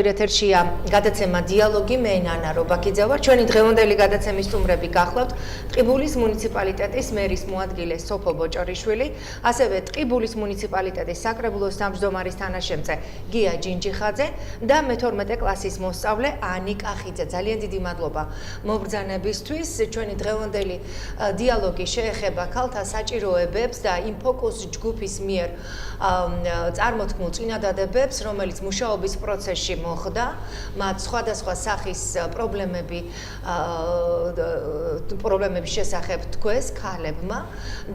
ეთერშია გადაცემა დიალოგი მე ნანა რობაქიძე ვარ. ჩვენი დღევანდელი გადაცემის სტუმრები გახლავთ ტყიბულის მუნიციპალიტეტის მერის მოადგილე სოფო ბოჭორიშვილი, ასევე ტყიბულის მუნიციპალიტეტის საკრებულოს თავმჯდომარის თანაშემწე გია ჯინჯიხაძე და მე-12 კლასის მოსწავლე ანი კახიძე. ძალიან დიდი მადლობა მობრძანებისთვის. ჩვენი დღევანდელი დიალოგი შეეხება ქალთა საჭიროებებს და იმ ფოკუს ჯგუფის მიერ წარმოთქმულ წინადადებებს, რომელიც მუშაობის პროცესში მოხდა, მათ სხვადასხვა სახის პრობლემების შესახებ თქვეს ქალებმა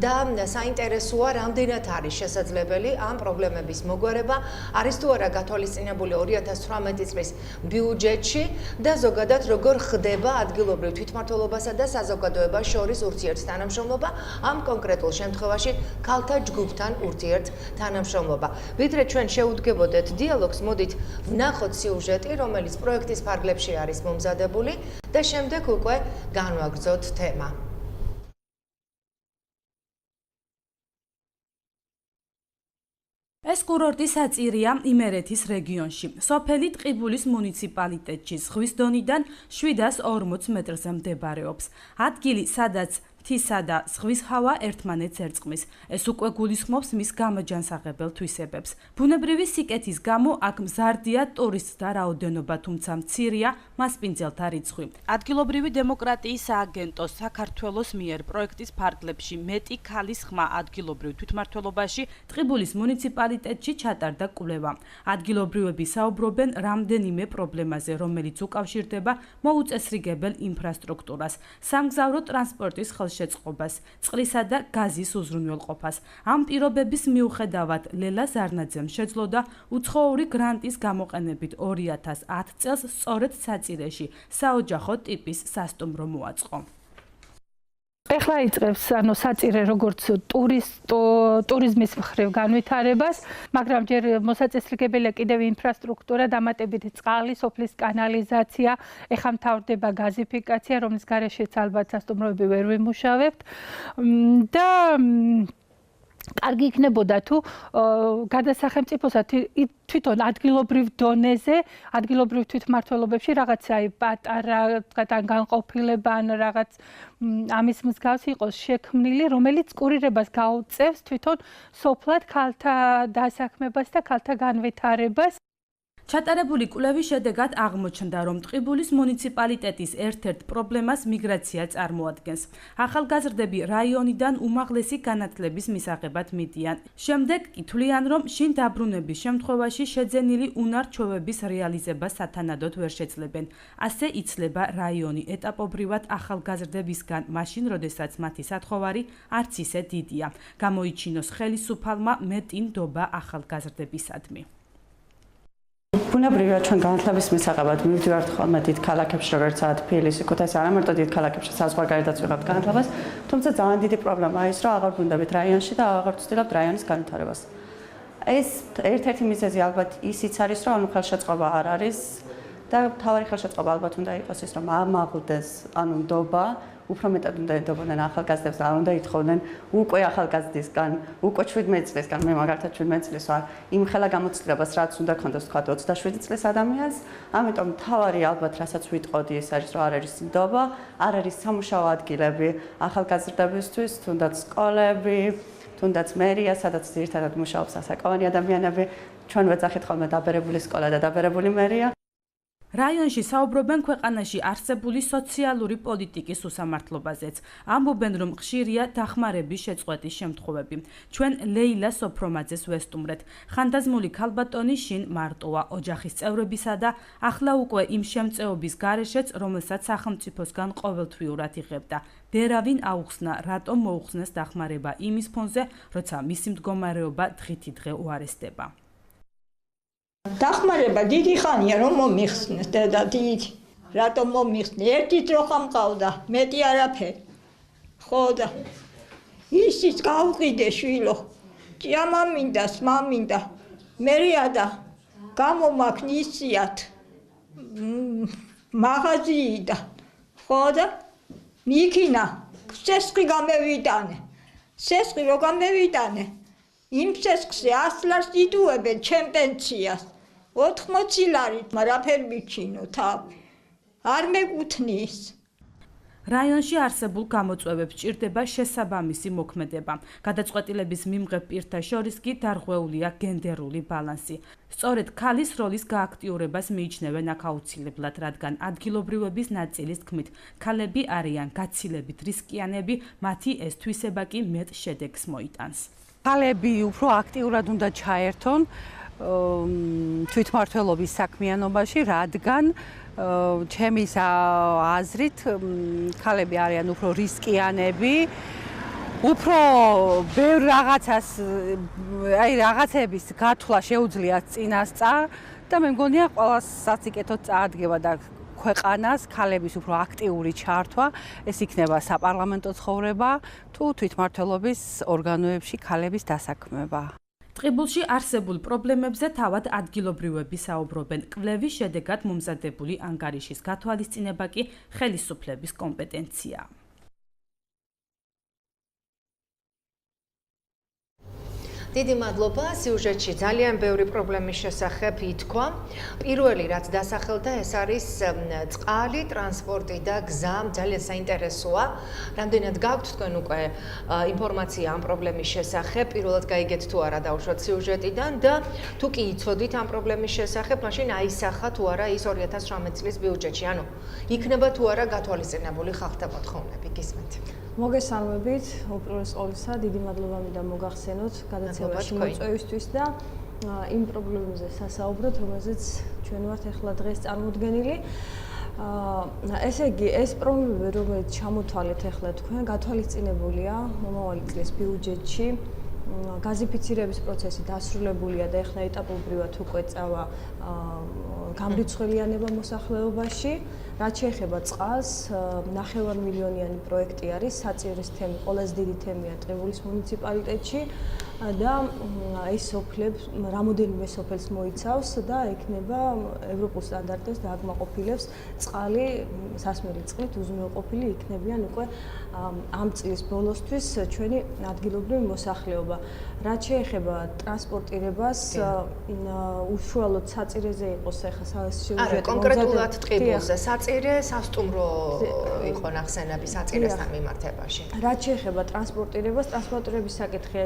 და საინტერესოა, რამდენად არის შესაძლებელი ამ პრობლემების მოგვარება, არის თუ არა გათვალისწინებული 2018 წლის ბიუჯეტში და ზოგადად როგორ ხდება ადგილობრივ თვითმმართველობასა და საზოგადოებას შორის ურთიერთთანამშრომლობა ამ კონკრეტულ შემთხვევაში ქალთა ჯგუფთან ურთიერთთანამშრომლობა. ვიდრე ჩვენ შეუდგებოდეთ დიალოგს, მოდით ვნახოთ სიუჟეტი, რომელიც პროექტის ფარგლებში არის მომზადებული და შემდეგ უკვე განვაგრძოთ თემა. ეს კურორტი საწირია იმერეთის რეგიონში. სოფელი ტყიბულის მუნიციპალიტეტში ზღვის დონიდან 740 მეტრზე მდებარეობს. ადგილი, სადაც მთისა და ზღვის ჰავა ერთმანეთს ერწყმის. ეს უკვე გულისხმობს მის გამოჯანსაღებელ თვისებებს. ბუნებრივი სიკეთის გამო აქ მზარდია ტურისტთა რაოდენობა, თუმცა მცირეა მასპინძელთა რიცხვი. ადგილობრივი დემოკრატიის სააგენტოს საქართველოს მიერ პროექტის ფარგლებში მეტი ქალის ხმა ადგილობრივ თვითმმართველობაში ტყიბულის მუნიციპალიტეტში ჩატარდა კვლევა. ადგილობრივები საუბრობენ რამდენიმე პრობლემაზე, რომელიც უკავშირდება მოუწესრიგებელ ინფრასტრუქტურას, სამგზავრო ტრანსპორტის შეწყობას, წყლისა და გაზის უზრუნველყოფას. ამ პირობების მიუხედავად ლელა ზარნაძემ შეძლო და უცხოური გრანტის გამოყენებით 2010 წელს სწორედ საწირეში საოჯახო ტიპის სასტუმრო მოაწყო. ეხლა იწყებს საწირე როგორც ტურიზმის მხრივ განვითარებას, მაგრამ ჯერ მოსაწესრიგებელია კიდევ ინფრასტრუქტურა, დამატებით წყალი, სოფლის კანალიზაცია, ეხლა მთავრდება გაზიფიკაცია, რომლის გარეშეც ალბათ სასტუმროები ვერ ვიმუშავებთ და კარგი იქნებოდა თუ გადასახელმწიფოსა თვითონ ადგილობრივ დონეზე, ადგილობრივ თვითმმართველობებში რაღაცა პატარა განყოფილება ან რაღაც ამის მსგავსი იყოს შექმნილი, რომელიც კურირებას გაუწევს თვითონ სოფლად ქალთა დასაქმებას და ქალთა განვითარებას. ჩატარებული კვლევის შედეგად აღმოჩნდა, რომ ტყიბულის მუნიციპალიტეტის ერთ-ერთ პრობლემას მიგრაცია წარმოადგენს. ახალგაზრდები რაიონიდან უმაღლესი განათლების მისაღებად მიდიან. შემდეგ კი თვლიან, რომ შინ დაბრუნების შემთხვევაში შეძენილი უნარ-ჩვევების რეალიზება სათანადოდ ვერ შეძლებენ. ასე იცლება რაიონი ეტაპობრივად ახალგაზრდებისგან, მაშინ, როდესაც მათი სათხოვარი არც ისე დიდია. გამოიჩინოს ხელისუფალმა მეტი ნდობა ახალგაზრდებისადმი. ბუნებრივია ჩვენ განათლების მისაღებად მივდივართ ხოლმე დიდ ქალაქებში, როგორიცაა თბილისი, ქუთაისი, არა მარტო დიდ ქალაქებში, საზღვარგარეთაც ვიღებთ განათლებას, თუმცა ძალიან დიდი პრობლემაა ის, რომ აღარ გვინდებით რაიონში და აღარ ვცდილობთ რაიონის განვითარებას. ეს ერთ-ერთი მიზეზი ალბათ ისიც არის, რომ ანუ ხელშეწყობა არ არის და მთავარი ხელშეწყობა ალბათ უნდა იყოს ის, რომ ამაღლდეს ანუ ნდობა, უფრო მეტად უნდა ედობოდნენ ახალგაზრდებს და არ უნდა ითხოვდნენ უკვე ახალგაზრდისგან, უკვე 17 წლისგან, მე მაგალითად 17 წლის ვარ, იმ ხელა გამოცდილებას, რაც უნდა ქონდეს თქვა 27 წლის ადამიანს, ამიტომ მთავარი ალბათ რასაც ვიტყოდი ის არის, რომ არ არის ნდობა, არ არის სამუშაო ადგილები ახალგაზრდებისთვის, თუნდაც სკოლები, თუნდაც მერია, სადაც ძირითადად მუშაობს ასაკოვანი ადამიანები, ჩვენ ვეძახით ხოლმე დაბერებული სკოლა და დაბერებული მერია. რაიონში საუბრობენ ქვეყანაში არსებული სოციალური პოლიტიკის უსამართლობაზეც. ამბობენ, რომ ხშირია დახმარების შეწყვეტის შემთხვევები. ჩვენ ლეილა სოფრომაძეს ვესტუმრეთ. ხანდაზმული ქალბატონი შინ მარტოა ოჯახის წევრებისა და ახლა უკვე იმ შემწეობის გარეშეც, რომელსაც სახელმწიფოსგან ყოველთვიურად იღებდა. ვერავინ აუხსნა, რატომ მოუხსნეს დახმარება იმის ფონზე, როცა მისი მდგომარეობა დღითი დღე უარესდება. დახმარება დიდი ხანია რომ მომიხსნეს და დიდი რატომ მომიხსნე ერთი ძროხა მყავდა მეტი არაფერი ხო და ისიც გავყიდე შვილო ჭიამამინდა სმამინდა მერია და გამომაქნისიათ მაღაზიიდან ხო და მიქინა სესხი გამევიტანე სესხი რო გამევიტანე იმ სესხზე 100 ლარს იდუებენ ჩემ პენსიას 80 ლარით, მაგრამ ფერ მიჩინო თავ. არ მეკუთნის. რაიონში არსებულ გამოწვევებს ჭირდება შესაბამისი მოქმედება. გადაწყვეტილების მიმღებ პირთა შორის კი დარღვეულია გენდერული ბალანსი. სწორედ ქალის როლის გააქტიურებას მიიჩნევენ აქ აუცილებლად, რადგან ადგილობრივების ნაწილის თქმით, ქალები არიან გაცილებით რისკიანები, მათი ეს თვისება კი მეტ შედეგს მოიტანს. ქალები უფრო აქტიურად უნდა ჩაერთონ თვითმმართველობის საქმიანობაში, რადგან ჩემის აზრით ქალები არიან უფრო რისკიანები, უფრო ბევრ რაღაცას, რაღაცების გათვლა შეუძლიათ წინასწარ და მე მგონია ყველას საციკეთოდ წაადგება და ქვეყანას ქალების უფრო აქტიური ჩართვა, ეს იქნება საპარლამენტო ცხოვრება თუ თვითმმართველობის ორგანოებში ქალების დასაქმება. ტყიბულში არსებულ პრობლემებზე თავად ადგილობრივები საუბრობენ. კვლევის შედეგად მომზადებული ანგარიშის გათვალისწინება კი ხელისუფლების კომპეტენციაა. დიდი მადლობა. სიუჟეტში ძალიან ბევრი პრობლემის შესახებ ითქვა. პირველი რაც დასახელდა, ეს არის წყალი, ტრანსპორტი და გზა. ძალიან საინტერესოა. რამდენად გაქვთ თქვენ უკვე ინფორმაცია ამ პრობლემის შესახებ? პირველად გაიგეთ თუ არა დავუშვათ სიუჟეტიდან და თუ კი იცოდით ამ პრობლემის შესახებ, მაშინ აისახა თუ არა ის 2018 წლის ბიუჯეტში. ანუ იქნება თუ არა გათვალისწინებული ხალხთა მოთხოვნები. გისმენთ. მოგესალმებით, უპირველეს ყოვლისა, დიდი მადლობა მინდა მოგახსენოთ გადაცემაში მოწვევისთვის და იმ პრობლემებზე სასაუბროთ, რომელზეც ჩვენ ვართ ახლა დღეს წარმოდგენილი. ესე იგი, ეს პრობლემები, რომელიც ჩამოთვალეთ ახლა თქვენ, გათვალისწინებულია მომავალი წლის ბიუჯეტში. გაზიფიცირების პროცესი დასრულებულია და ახლა ეტაპობრივად უკვე წავა გამრიცხველიანება მოსახლეობაში. რაც შეეხება წყალს, 9 მილიონიანი პროექტი არის, საწირის თემი, ყველაზე დიდი თემია ტყიბულის მუნიციპალიტეტში და ეს სოფლებს, რამოდენიმე სოფელს მოიცავს და ექნება ევროპულ სტანდარტებს და აკმაყოფილებს წყალი, სასმელი წყლით უზრუნველყოფილი იქნებიან უკვე ამ წლის ბოლოსთვის ჩვენი ადგილობრივი მოსახლეობა. რაც შეეხება ტრანსპორტირებას, უშუალოდ საწირეზე იყოს ახლა სიუჟეტი. კონკრეტულად ტყიბულზე საწირე, სასტუმრო იყო ნახსენები საწირესთან მიმართებაში. რაც შეეხება ტრანსპორტირებას, ტრანსპორტირების საკითხი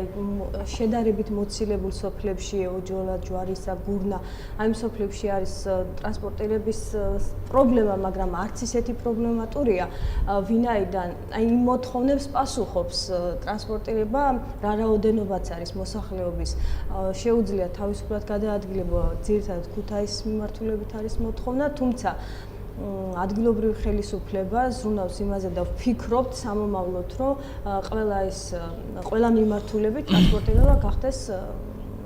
შედარებით მოცილებულ სოფლებში, ოჯოლა, ჯვარისა, გურნა, აი სოფლებში არის ტრანსპორტირების პრობლემა, მაგრამ არც ისეთი პრობლემატურია, ვინაიდან აი იმ მოთხოვნებს პასუხობს ტრანსპორტირება, რა რაოდენობაც არის მოსახლეობის შეუძლია თავისუფლად გადაადგილება, ძირითადად ქუთაისის მიმართულებით არის მოთხოვნა, თუმცა ადგილობრივი ხელისუფლება ზრუნავს იმაზე და ვფიქრობთ სამომავლოდ, რომ ყველა მიმართულებით ტრანსპორტირება გახდეს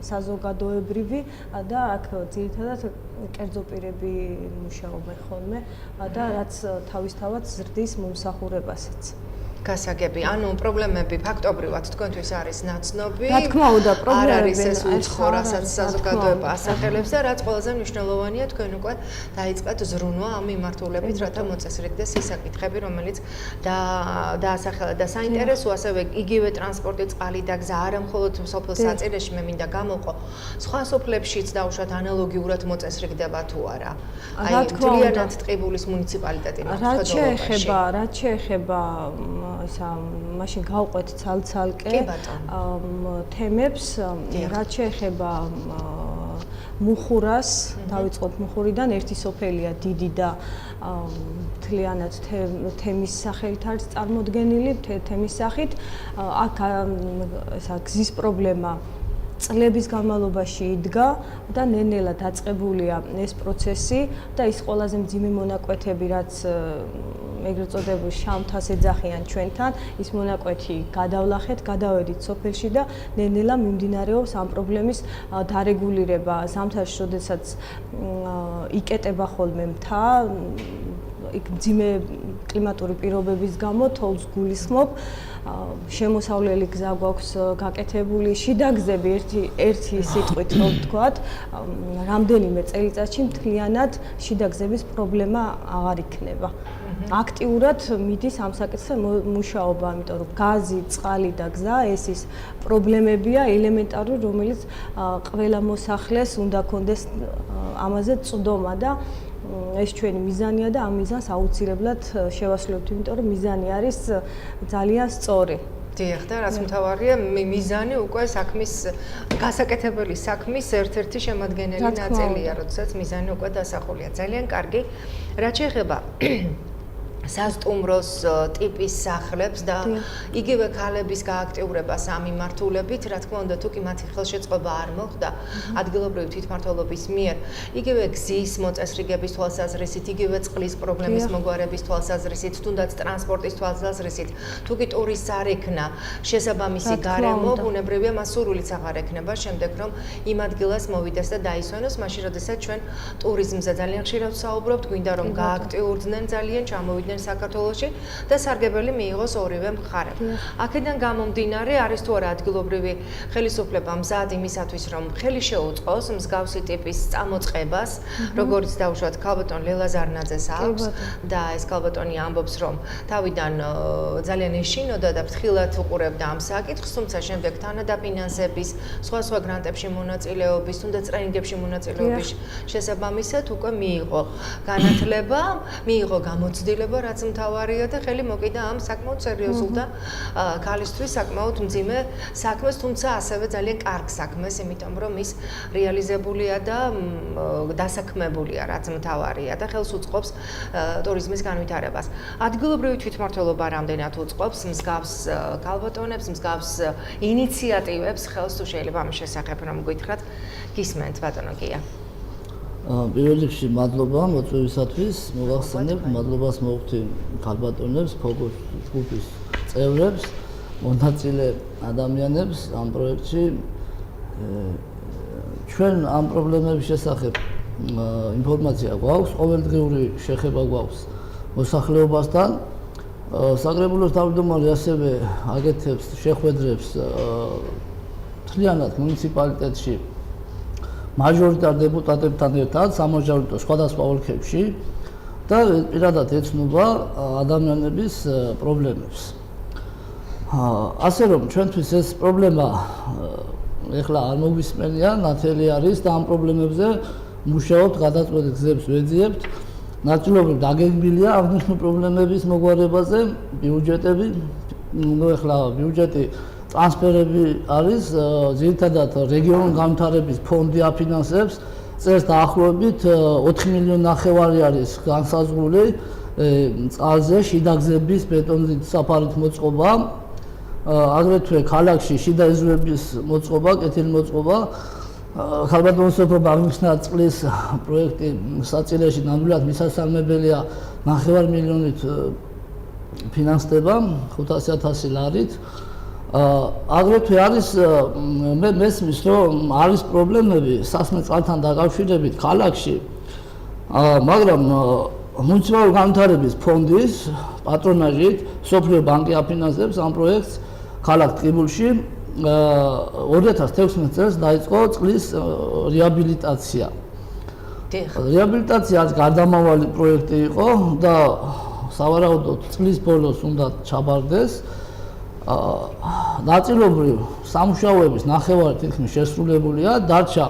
საზოგადოებრივი და აქ ძირითადად კერძო პირები მუშაობენ ხოლმე და რაც თავისთავად ზრდის მომსახურებასაც. გასაგები, ანუ პრობლემები ფაქტობრივად თქვენთვის არის ნაცნობი. რა თქმა უნდა, პრობლემები არის ეს უცხო, რასაც საზოგადოება ასახელებს და რაც ყველაზე მნიშვნელოვანია, თქვენ უკვე დაიწყეთ ზრუნვა ამ მიმართულებით, რათა მოწესრიგდეს ის საკითხები, რომელიც დაასახელა და საინტერესო ასევე იგივე ტრანსპორტი, წყალი და გზა, არა მხოლოდ სოფელ საწირეში მე მინდა გამოვყო, სხვა სოფლებშიც დაუშვათ ანალოგიურად მოწესრიგდება თუ არა. აი, მთლიანად ტყიბულის მუნიციპალიტეტი მოხდება. რაც შეეხება ისა მაშინ გავყვეთ ცალ-ცალკე თემებს, რაც შეეხება მუხურას, დავიწყოთ მუხურიდან, ერთი სოფელია დიდი და მთლიანად თემის სახელით არის წარმოდგენილი, თემის სახით. აქ ისა გზის პრობლემა წლების განმავლობაში იდგა და ნელ-ნელა დაწყებულია ეს პროცესი და ის ყველაზე მძიმე მონაკვეთები, რაც ეგრეთ წოდებული შამთას ეძახიან ჩვენთან, ის მონაკვეთი გადავლახეთ, გადავედით სოფელში და ნელ-ნელა მიმდინარეობს ამ პრობლემის დარეგულირება. ზამთარში, როდესაც იკეტება ხოლმე მთა, იქ მძიმე კლიმატური პირობების გამო თოვლს გულისხმობ. შემოსავლელი გზა გვაქვს გაკეთებული, შიდა გზები ერთი სიტყვით რო ვთქვათ, რამდენიმე წელიწადში მთლიანად შიდა გზების პრობლემა აღარ იქნება. აქტიურად მიდის ამ საკითხზე მუშაობა, ამიტომ რომ გაზი, წყალი და გზა ეს ის პრობლემებია ელემენტარული, რომელიც ყველა მოსახლეს უნდა კონდეს ამაზე წვდომა და ეს ჩვენი მიზანია და ამ მიზანს აუცილებლად შევასრულებთ, იმიტომ რომ მიზანი არის ძალიან სწორი. დიახ, და რაც მთავარია, მიზანი უკვე საქმის გასაკეთებელი საქმის ერთ-ერთი შემადგენელი ნაწილია, როდესაც მიზანი უკვე დასახულია. ძალიან კარგი. რაც შეეხება სასტუმროს ტიპის სახლებს და იგივე ქალების გააქტიურებას ამ მიმართულებით, რა თქმა უნდა, თუ კი მათი ხელშეწყობა არ მოხდა ადგილობრივი თვითმმართველობის მიერ, იგივე გზის მოწესრიგების თვალსაზრისით, იგივე წყლის პრობლემის მოგვარების თვალსაზრისით, თუნდაც ტრანსპორტის თვალსაზრისით, თუ კი ტურისტს არ ექნა შესაბამისი გარემო, ბუნებრივია მას სურვილიც აღარ ექნება შემდეგ რომ იმ ადგილას მოვიდეს და დაისვენოს, მაშინ როდესაც ჩვენ ტურიზმზე ძალიან ხშირად ვსაუბრობთ, გვინდა რომ გააქტიურდნენ ძალიან, ჩამოვიდნენ საქართველოში და სარგებელი მიიღოს ორივე მხარე. აქედან გამომდინარე არის თუ არა ადგილობრივი ხელისუფლება მზად იმისათვის რომ ხელი შეუწყოს მსგავსი ტიპის წამოწყებას, როგორც დავუშვათ ქალბატონ ლელაზარნაძეს აქვს და ეს ქალბატონი ამბობს რომ თავიდან ძალიან ეშინოდა და ფრთხილად უყურებდა ამ საკითხს, თუმცა შემდეგ თანადაფინანსების, სხვა გრანტებში მონაწილეობის, თუნდაც ტრენინგებში მონაწილეობის შესაბამისად უკვე მიიღო განათლება, მიიღო გამოცდილება რაც მთავარია და ხელი მოკიდა ამ საკმაოდ სერიოზულ და ქალისთვის საკმაოდ მძიმე საქმეს, თუმცა ასევე ძალიან კარგ საქმეს, იმიტომ რომ ის რეალიზებულია და დასაქმებულია, რაც მთავარია და ხელს უწყობს ტურიზმის განვითარებას. ადგილობრივი თვითმმართველობა რამდენად უწყობს მსგავს ქალბატონებს, მსგავს ინიციატივებს ხელს, თუ შეიძლება ამის შესახებ რომ გითხრათ, გისმენთ ბატონო გია. პირველ რიგში მადლობა მოწვევისათვის, მოგახსენებთ, მადლობას მოვხდი ქალბატონებს, ფოკუს ჯგუფის წევრებს, მონაწილე ადამიანებს ამ პროექტში. ჩვენ ამ პრობლემების შესახებ ინფორმაცია გვაქვს, ყოველდღიური შეხება გვაქვს მოსახლეობასთან. საკრებულოს თავმჯდომარე ასევე აკეთებს შეხვედრებს მთლიანად მუნიციპალიტეტში მაჟორიტარ დეპუტატებთან ერთად სამაჟორიტო სხვადასხვა ოლქებში და პირადად ეცნობა ადამიანების პრობლემებს. ასე რომ ჩვენთვის ეს პრობლემა ეხლა არ მოგვისმენია, ნათელი არის და ამ პრობლემებზე მუშაობთ, გადაწყვეტილ გზებს ვეძიებთ. ნაწილობრივ დაგეგმილია აღნიშნული პრობლემების მოგვარებაზე ბიუჯეტები, ეხლა ბიუჯეტი ტრანსფერები არის, ძირითადად რეგიონული განვითარების ფონდი აფინანსებს, წერს დაახლოებით 4,5 მილიონი არის განსაზღვრული წყალზე შიდა გზების ბეტონით საფარით მოწყობა, აგრეთვე ქალაქში შიდა ეზოების მოწყობა, კეთილი მოწყობა, ქალბატონის სოფლობა აღნიშნა წყლის პროექტი საწილეში ნამდვილად მისასალმებელია 9 მილიონით ფინანსდება 500,000 ლარით. აგრეთვე არის მესმის რომ არის პრობლემები სასმე წყალთან დაკავშირებით ქალაქში, მაგრამ მუნიციპალური განვითარების ფონდის პატრონაჟით სოფლიო ბანკი აფინანსებს ამ პროექტს ქალაქ ტყიბულში. 2016 წელს დაიწყო წყლის რეაბილიტაცია. რეაბილიტაცია არის გარდამავალი პროექტი იყო და სავარაუდოდ წლის ბოლოს უნდა ჩაბარდეს. ნაწილობრივ სამუშაოების ნახევარი თითქმის შესრულებულია, დარჩა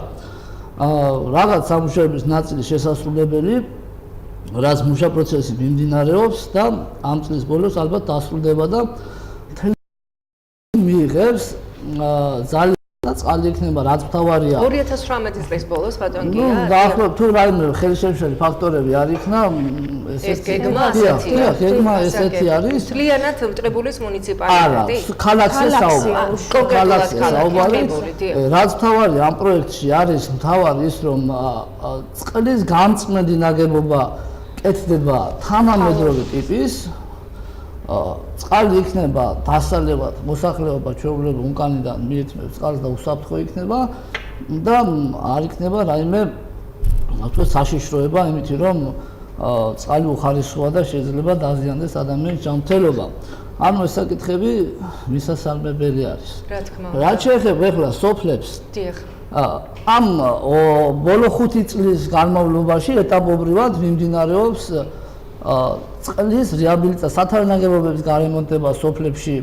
რაღაც სამუშაოების ნაწილი შესასრულებელი, რაც მუშა პროცესი მიმდინარეობს და ამ წლის ბოლოს ალბათ დასრულდება და მიიღებს ძალიან წყალი იქნება, რაც მთავარია 2018 წლის ბოლოს ბატონ გია. დაახლოებით თუ რაიმე ხელშემშლელი ფაქტორები არ იქნა, ეს გეგმა ასეთია. გეგმა ესეთი არის. მთლიანად მტრებულის მუნიციპალიტეტი. არა, ქალაქზე საუბარი. რაც მთავარია ამ პროექტში არის მთავარი ის რომ წყლის გამწმენდი ნაგებობა კეთდება თანამედროვე ტიპის. წყალი იქნება დასალევად, მოსახლეობა ჩვეულებრივ უკანიდან მიეცემს წყალს და უსაფრთხო იქნება და არ იქნება რაიმე საშიშროება, იმით რომ წყალი უხარისხოა და შეიძლება დაზიანდეს ადამიანის ჯანმრთელობა. ანუ ეს საკითხები მისასალმებელი არის. რა თქმა უნდა. რაც შეეხება ახლა სოფლებს, დიახ. ამ ბოლო 5 წლის განმავლობაში ეტაპობრივად მიმდინარეობს წყლის რეაბილიტაცია, სათავენაგებობების გარემონტება სოფლებში,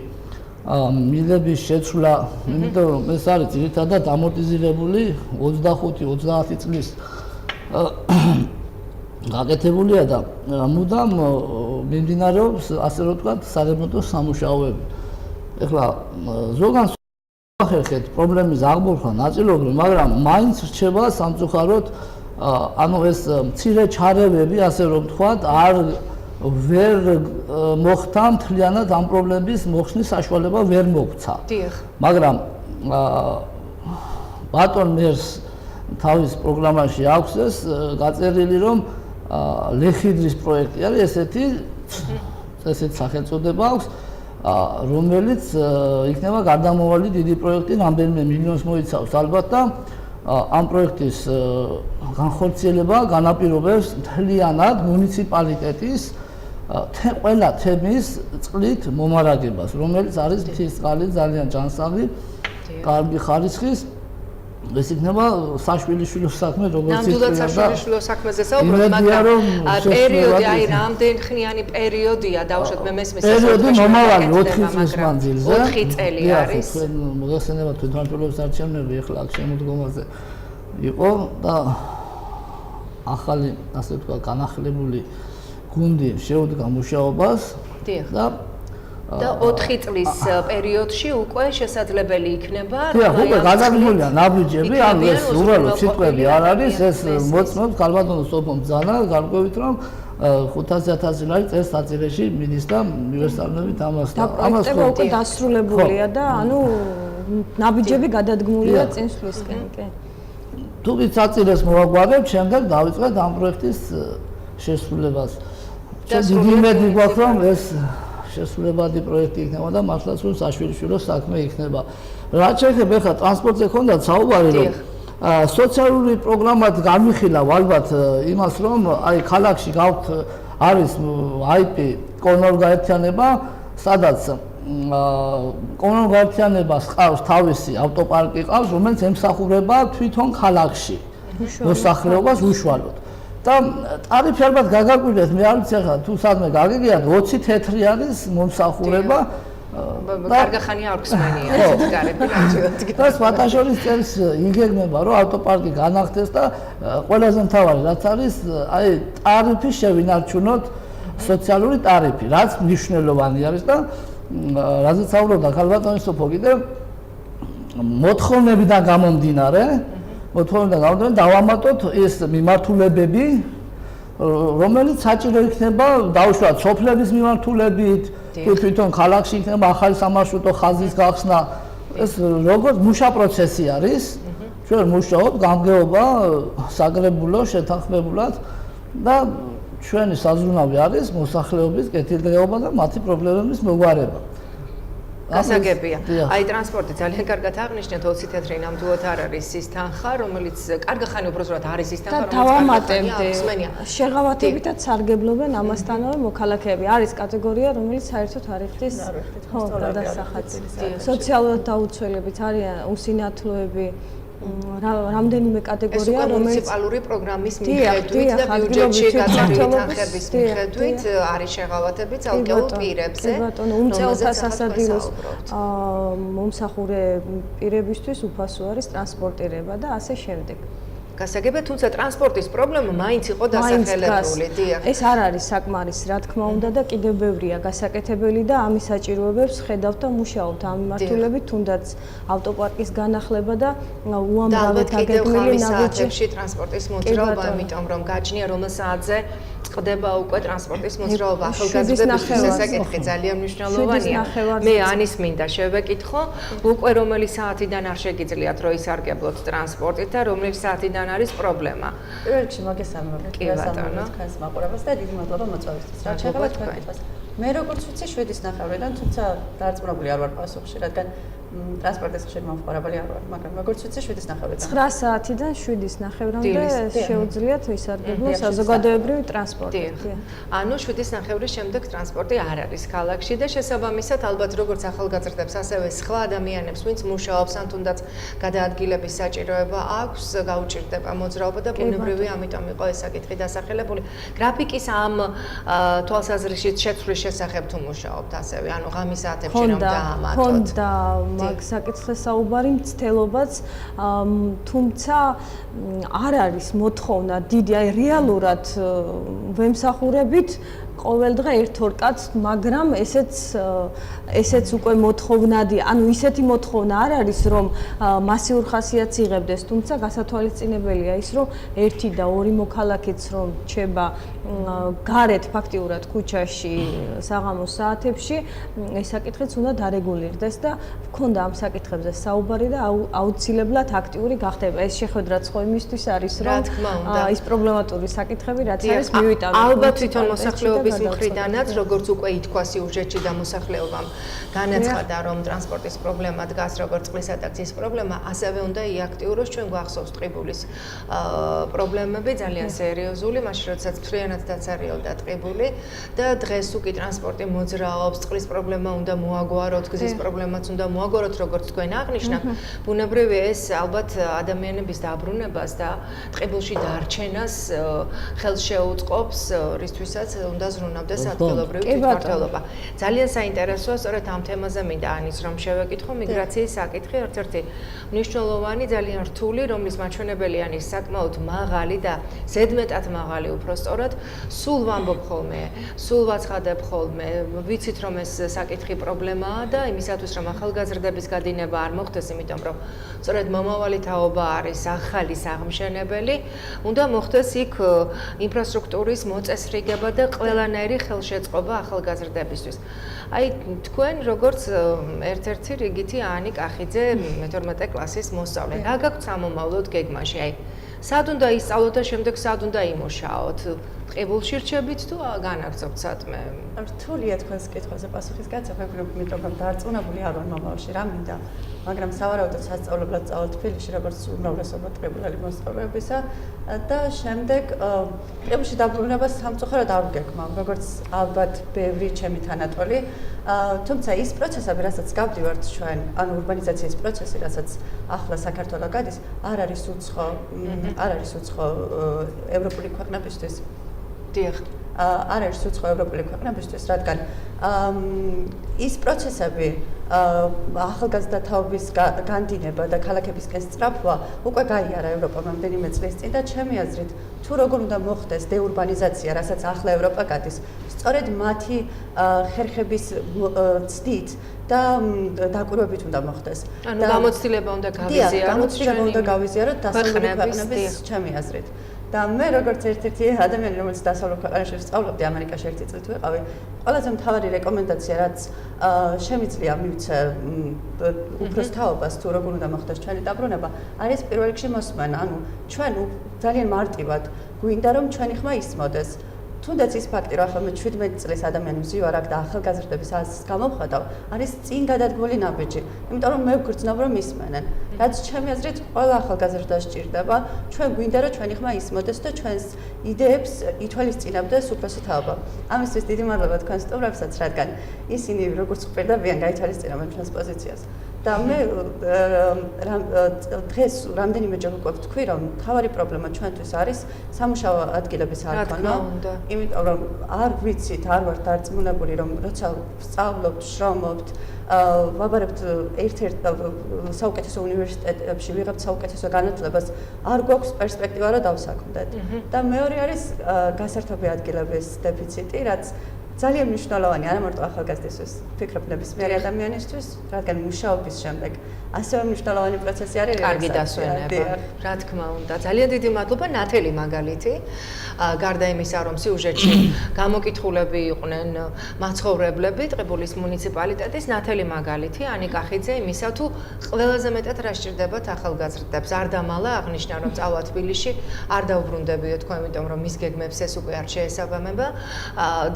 მილების შეცვლა, იმიტომ რომ ეს არის ძირითადად ამორტიზირებული 25-30 წლის გაკეთებულია და მუდამ მიმდინარეობს, ასე რომ ვთქვათ, სარემონტო სამუშაოები. ეხლა ზოგან ახერხეთ პრობლემის აღმოფხვრა ნაწილობრივ, მაგრამ მაინც რჩება სამწუხაროდ ანუ ეს მცირე ჩარევები, ასე რომ ვთქვათ, ვერ მოხდა მთლიანად ამ პრობლემის მოხსნის საშუალება ვერ მოგვცა. დიახ. მაგრამ ბატონ მერს თავის პროგრამაში აქვს ეს გაწერილი, რომ ლეხიდრის პროექტი არის ესეთი სახელწოდება აქვს, რომელიც იქნება გარდამავალი დიდი პროექტი, რამდენიმე მილიონს მოიცავს ალბათ და ამ პროექტის განხორციელება განაპირობებს მთლიანად მუნიციპალიტეტის ყველა თემის წყლით მომარაგებას, რომელიც არის მთის წყალი ძალიან ჯანსაღი, კარგი ხარისხის. ეს იქნება საშვილიშვილო საქმე, როგორც ნამდვილად საშვილიშვილო საქმეზე საუბრობთ, მაგრამ პერიოდი, აი რამდენხნიანი პერიოდია, დავუშვათ მე მესმის პერიოდი მომავალი 4 წლის მანძილზე. 4 წელი არის. თქვენ მოგეხსენება თვითმმართველობის არჩევნები ახლა აქ შემოდგომაზე იყო და ახალი, ასე ვთქვათ, განახლებული გუნდი შეუდგა მუშაობას და 4 წლის პერიოდში უკვე შესაძლებელი იქნება დიახ, უკვე გადაგმულია ნაბიჯები, ანუ ეს უბრალოდ სიტყვები არ არის, ეს მოწმობს ქალბატონო სოფო მძანა, გარკვევით რომ 500,000 ლარი წელს საწირეში მიდის და უნივერსალობით ამას და პროექტები უკვე დასრულებულია და ანუ ნაბიჯები გადადგმულია წინსვლისკენ, კი. თუ ვით საწირეს მოვაგვარებ, შემდეგ დავიწყეთ ამ პროექტის შესრულებას. დიდი იმედი გვაქვს, რომ ეს შესრულებადი პროექტი იქნება და მართლაც რომ საშვილიშვილო საქმე იქნება. რაც შეეხება ახლა ტრანსპორტზე ქონდათ საუბარი, რომ სოციალური პროგრამად განვიხილავ ალბათ იმას, რომ აი ქალაქში გავთ არის IP კომუნალურ გაერთიანება, სადაც კომუნალურ გაერთიანებას ყავს თავისი ავტოპარკი ყავს, რომელიც ემსახურება თვითონ ქალაქში მოსახლეობას უშუალოდ. და ტარიფი ალბათ გაგაკვირდეთ, მე არ ვიცი ახლა თუ სადმე გაგიგიათ 20 თეთრი არის მომსახურება კარგახანი არ გსმენია ეს გარები ნამდვილად. და სვატაშორის წელს იგეგმება რომ ავტოპარკი განახდეს და ყველაზე მთავარი რაც არის აი ტარიფი შევინარჩუნოთ, სოციალური ტარიფი, რაც მნიშვნელოვანი არის და რაზეც საუბრობდა ქალბატონი სოფო კიდევ მოთხოვნებიდან გამომდინარე დავამატოთ ეს მიმართულებები, რომელიც საჭირო იქნება დაუშვათ სოფლების მიმართულებით, თვითონ ქალაქში იქნება ახალი სამარშრუტო ხაზის გახსნა. ეს როგორც მუშა პროცესი არის, ჩვენ მუშაობთ გამგეობა საგრებულო შეთანხმებულად და ჩვენი საზრუნავი არის მოსახლეობის კეთილდღეობა და მათი პრობლემების მოგვარება. გასაგებია. აი ტრანსპორტი ძალიან კარგად აღნიშნეთ, 20 თეთრი ნამდვილად არ არის ის თანხა, რომელიც კარგახანი უბრალოდ არის ის თანხა, რომელიც დავამატებდი. შეღავათებითაც სარგებლობენ ამასთანავე მოქალაქეები. არის კატეგორია, რომელიც საერთოდ არ იხდის გადასახადს. სოციალურად დაუცველებით არიან უსინათლოები. რამდენიმე კატეგორია, რომელიც მუნიციპალური პროგრამის მიხედვით და ბიუჯეტში გაწერილი თანხების მიხედვით არის შეღავათები ცალკეულ პირებზე. უმწეოთა სასადილოს მომსახურე პირებისთვის უფასო არის ტრანსპორტირება და ასე შემდეგ. გასაგებია, თუმცა ტრანსპორტის პრობლემა მაინც იყო დასახელებული, დიახ. ეს არ არის საკმარის, რა თქმა უნდა და კიდევ ბევრია გასაკეთებელი და ამის საჭიროებებს ხედავთ და მუშაობთ ამ მიმართულებით, თუნდაც ავტოპარკის განახლება და უამრავი გაგეგმილი ნაბიჯი ტრანსპორტის მოძრაობა, იმიტომ რომ გაჩნია რომ საათზე წყდება უკვე ტრანსპორტის მოძრაობა, ახალგაზრდების საკითხი ძალიან მნიშვნელოვანია. მე ანის მინდა შევეკითხო, უკვე რომელი საათიდან არ შეგიძლიათ რომ ისარგებლოთ ტრანსპორტით და რომელი საათიდან არის პრობლემა. პირველ რიგში მოგესალმებით თქვენს მაყურებელს და დიდი მადლობა მოწვევისთვის. რაც შეეხება თქვენ კითხვას. მე როგორც ვიცი 7-ის ნახევრიდან, თუმცა დარწმუნებული არ ვარ პასუხში, რადგან ტრანსპორტის ხშირ მომხმარებელი არ ვარ, მაგრამ როგორც ვიცი 7:09-დან. 9 საათიდან 7:09-მდე შეუძლიათ ვისარგებლო საზოგადოებრივი ტრანსპორტი. ანუ 7:09-ის შემდეგ ტრანსპორტი არ არის ქალაქში და შესაბამისად ალბათ როგორც ახალგაზრდებს, ასევე სხვა ადამიანებს, ვინც მუშაობს ან თუნდაც გადაადგილების საჭიროება აქვს, გაუჭირდება მოძრაობა და ბუნებრივი, ამიტომ იყო ეს საკითხი დასახელებული. გრაფიკის ამ თვალსაზრისით შეცვლის შესახებ თუ მუშაობთ ასევე, ანუ ღამის საათებში რომ დაამატოთ. ხონდა მაგ საკითხზე საუბარი მცდელობაც, თუმცა არ არის მოთხოვნა დიდი, აი რეალურად ვემსახურებით ყოველდღე ერთ-ორ კაცს, მაგრამ ესეც უკვე მოთხოვნადი, ანუ ისეთი მოთხოვნა არ არის, რომ მასიურ ხასიათს იღებდეს, თუმცა გასათვალისწინებელია ის, რომ ერთი და ორი მოქალაქეც რომ რჩება გარეთ ფაქტიურად ქუჩაში საღამოს საათებში, ეს საკითხიც უნდა დარეგულირდეს და ვქონდა ამ საკითხებზე საუბარი და აუცილებლად აქტიური გახდება. ეს შეხვედრაც ხო იმისთვის არის, რომ ის პრობლემატური საკითხები რაც არის მივიტანოთ. ალბათ თვითონ მოსახლეობის მხრიდანაც, როგორც უკვე ითქვა სიუჟეტში და მოსახლეობამ განაცხადა, რომ ტრანსპორტის პრობლემა დგას როგორც წყლისა და გზის პრობლემა, ასევე უნდა იაქტიუროს. ჩვენ გვახსოვს ტყიბულის პრობლემები ძალიან სერიოზული, მაშინ როდესაც მთლიანად დაცარიელდა ტყიბული და დღეს უკვე ტრანსპორტი მოძრაობს, წყლის პრობლემა უნდა მოაგვაროთ, გზის პრობლემაც უნდა მოაგვაროთ, როგორც თქვენ აღნიშნა. ბუნებრივი ეს ალბათ ადამიანების დაბრუნებას და ტყიბულში დარჩენას ხელს შეუწყობს, რისთვისაც უნდა ზრუნავდეს ადგილობრივი თვითმმართველობა. ძალიან საინტერესოა, სწორედ ამ თემაზე მინდა ანის რომ შევეკითხო მიგრაციის საკითხი, ერთ-ერთი მნიშვნელოვანი, ძალიან რთული, რომლის მაჩვენებელი არის საკმაოდ მაღალი და ზედმეტად მაღალი უფრო სწორად, სულ ვამბობ ხოლმე, სულ ვაცხადებ ხოლმე, ვიცით რომ ეს საკითხი პრობლემაა და იმისათვის რომ ახალგაზრდების გადინება არ მოხდეს, იმიტომ რომ სწორედ მომავალი თაობა არის ახალი საღმშენებელი, უნდა მოხდეს იქ ინფრასტრუქტურის მოწესრიგება და ყველანაირი ხელშეწყობა ახალგაზრდებისთვის. აი თქვენ როგორც ერთ-ერთი რიგითი ანი კახიძე 12 კლასის მოსწავლე, რა გაქვთ სამომავლოდ გეგმაში? აი სად უნდა ისწავლოთ და შემდეგ სად უნდა იმუშაოთ? ტყიბულში რჩებით თუ განაგრძობთ სათმე? რთულია თქვენს კითხვაზე პასუხის გაცემა, იმიტომ რომ დარწმუნებული არ ვარ მომავალში რა მინდა, მაგრამ სავარაუდოდ სასწავლებლად წავალ თბილისში, როგორც უმრავლესობა ტყიბულელი მოსწავლეებისა და შემდეგ ტყიბულში დაბრუნება სამწუხაროდ არ ვგეგმავ, როგორც ალბათ ბევრი ჩემი თანატოლი, თუმცა ის პროცესები, რასაც გავდივართ ჩვენ, ანუ ურბანიზაციის პროცესი, რასაც ახლა საქართველოს გადის, არ არის უცხო ევროპული ქვეყნებისთვის. დიახ. არ არის უცხო ევროპული ქვეყნებისთვის, რადგან ის პროცესები ახალგაზრდა თაობის განდინება და ქალაქებისკენ სწრაფვა უკვე გაიარა ევროპამ რამდენიმე წლის წინ და ჩემი აზრით, თუ როგორ უნდა მოხდეს დეურბანიზაცია, რასაც ახლა ევროპა გადის, სწორედ მათი ხერხების ცდით და დაკვირვებით უნდა მოხდეს. ანუ გამოცდილება უნდა გავიზიაროთ, გამოცდილება უნდა გავიზიაროთ დასავლური ქვეყნების ჩემი აზრით. და მე როგორც ერთ-ერთი ადამიანი, რომელიც დასავლურ ქვეყანაში ვსწავლობდი, ამერიკაში ერთი წლით ვიყავი, ყველაზე მთავარი რეკომენდაცია, რაც შემიძლია მივცე უფროს თაობას, თუ როგორ უნდა მოხდეს ჩვენი დაბრუნება, არის პირველ რიგში მოსმენა. ანუ ჩვენ ძალიან მარტივად გვინდა, რომ ჩვენი ხმა ისმოდეს. თუნდაც ის ფაქტი, რომ ახლა მე 17 წლის ადამიანი ვზივარ აქ და ახალგაზრდების ასს გამოვხატავ, არის წინ გადადგმული ნაბიჯი, იმიტომ რომ მე ვგრძნობ, რომ ისმენენ. რაც ჩემი აზრით ყველა ახალგაზრდა სჭირდება, ჩვენ გვინდა, რომ ჩვენი ხმა ისმოდეს და ჩვენს იდეებს ითვალისწინებდეს უფროსი თაობა. ამისთვის დიდი მადლობა თქვენ სტუმრებსაც, რადგან ისინი როგორც ყვირდებიან, გაითვალისწინებენ ჩვენს პოზიციას. და მე დღეს რამდენიმე ჯერ უკვე ვთქვი, რომ მთავარი პრობლემა ჩვენთვის არის სამუშაო ადგილების არ ქონა. იმიტომ რომ არ ვიცით, არ ვართ დარწმუნებული, რომ როცა ვსწავლობთ, შრომობთ, ვაბარებთ ერთ-ერთ საუკეთესო უნივერსიტეტებში, ვიღებთ საუკეთესო განათლებას, არ გვაქვს პერსპექტივა, რომ დავსაქმდეთ. და მეორე არის გასართობი ადგილების დეფიციტი, რაც ძალიან მნიშვნელოვანია არა მარტო ახალგაზრდისთვის, ვფიქრობ ნებისმიერი ადამიანისთვის, რადგან მუშაობის შემდეგ ასევე მნიშვნელოვანი პროცესი არის კარგი დასვენება. რა თქმა უნდა. ძალიან დიდი მადლობა ნათელი მაგალითი. გარდა იმისა, რომ სიუჟეტში გამოკითხულები იყვნენ მაცხოვრებლები ტყიბულის მუნიციპალიტეტის, ნათელი მაგალითი ანიკა ხიძე იმისა, თუ ყველაზე მეტად რა სჭირდებათ ახალგაზრდებს. არ დამალა აღნიშნა, რომ წავა თბილისში, არ დაუბრუნდებიო თქვა, იმიტომ რომ მის გეგმებს ეს უკვე არ შეესაბამება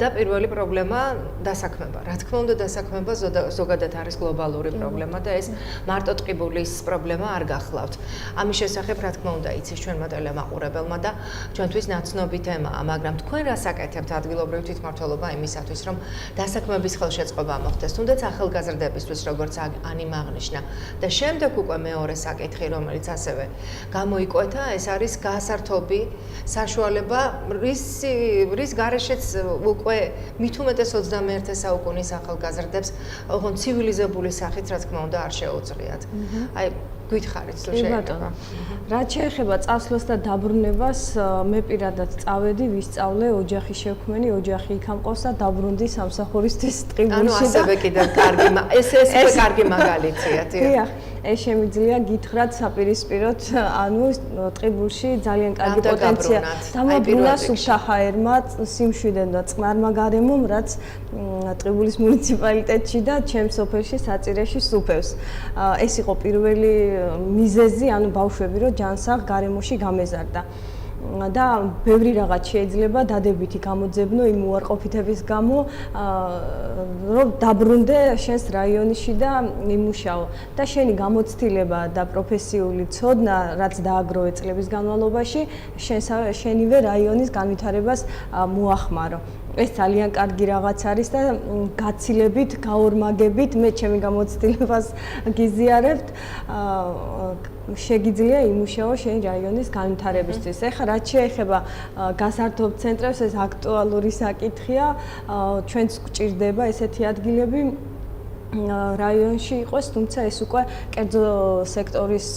და პირველი პრობლემა დასაქმება. რა თქმა უნდა, დასაქმება ზოგადად არის გლობალური პრობლემა და ეს მარტო ტყიბულის პრობლემა არ გახლავთ. ამის შესახებ რა თქმა უნდა იცის ჩვენმა ტელემაყურებელმა და ჩვენთვის ნაცნობი თემაა, მაგრამ თქვენ რას აკეთებთ ადგილობრივ თვითმმართველობა იმისათვის, რომ დასაქმების ხელშეწყობა მოხდეს, თუნდაც ახალგაზრდებისთვის, როგორც ანიმ აღნიშნა. და შემდეგ უკვე მეორე საკითხი, რომელიც ასევე გამოიკვეთა, ეს არის გასართობი საშუალება, რის გარეშეც უკვე მით უმეტეს 21 საუკუნის ახალგაზრდებს, ოღონდ ცივილიზებული სახით, რა თქმა უნდა, არ შეუძლიათ. აი გითხარით თუ შეიძლება. რაც შეეხება წასვლას და დაბრუნებას, მე პირადად წავედი, ვისწავლე ოჯახი შევქმენი, ოჯახი იქ ამყავს და დაბრუნდი სამსახურისთვის ტყიბულში. ანუ ასევე კიდევ კარგი, ეს უკვე კარგი მაგალითია, დიახ. ეს შემიძლია გითხრათ საპირისპიროთ, ანუ ტყიბულში ძალიან კარგი პოტენცია. დამაბრუნა სუფთა ჰაერმა, სიმშვიდემ და წყნარმა გარემომ, რაც ტყიბულის მუნიციპალიტეტში და ჩემს სოფელში საწირეში სუფევს. ეს იყო პირველი მიზეზი, ანუ ბავშვები რო ჯანსაღ გარემოში გამეზარდა. და ბევრი რაღაც შეიძლება დადებითი გამოძებნო იმ უარყოფითების გამო, რომ დაბრუნდე შენს რაიონში და იმუშაო. და შენი გამოცდილება და პროფესიული ცოდნა, რაც დააგროვე წლების განმავლობაში, შენივე რაიონის განვითარებას მოახმარო. ეს ძალიან კარგი რაღაც არის და გაცილებით, გაორმაგებით მე ჩემი გამოცდილებას გიზიარებთ. შეგიძლია იმუშაო შენი რაიონის განვითარებისთვის. ეხლა რაც შეეხება გასართობ ცენტრებს, ეს აქტუალური საკითხია. ჩვენც გვჭირდება ესეთი ადგილები რაიონში იყოს, თუმცა ეს უკვე კერძო სექტორის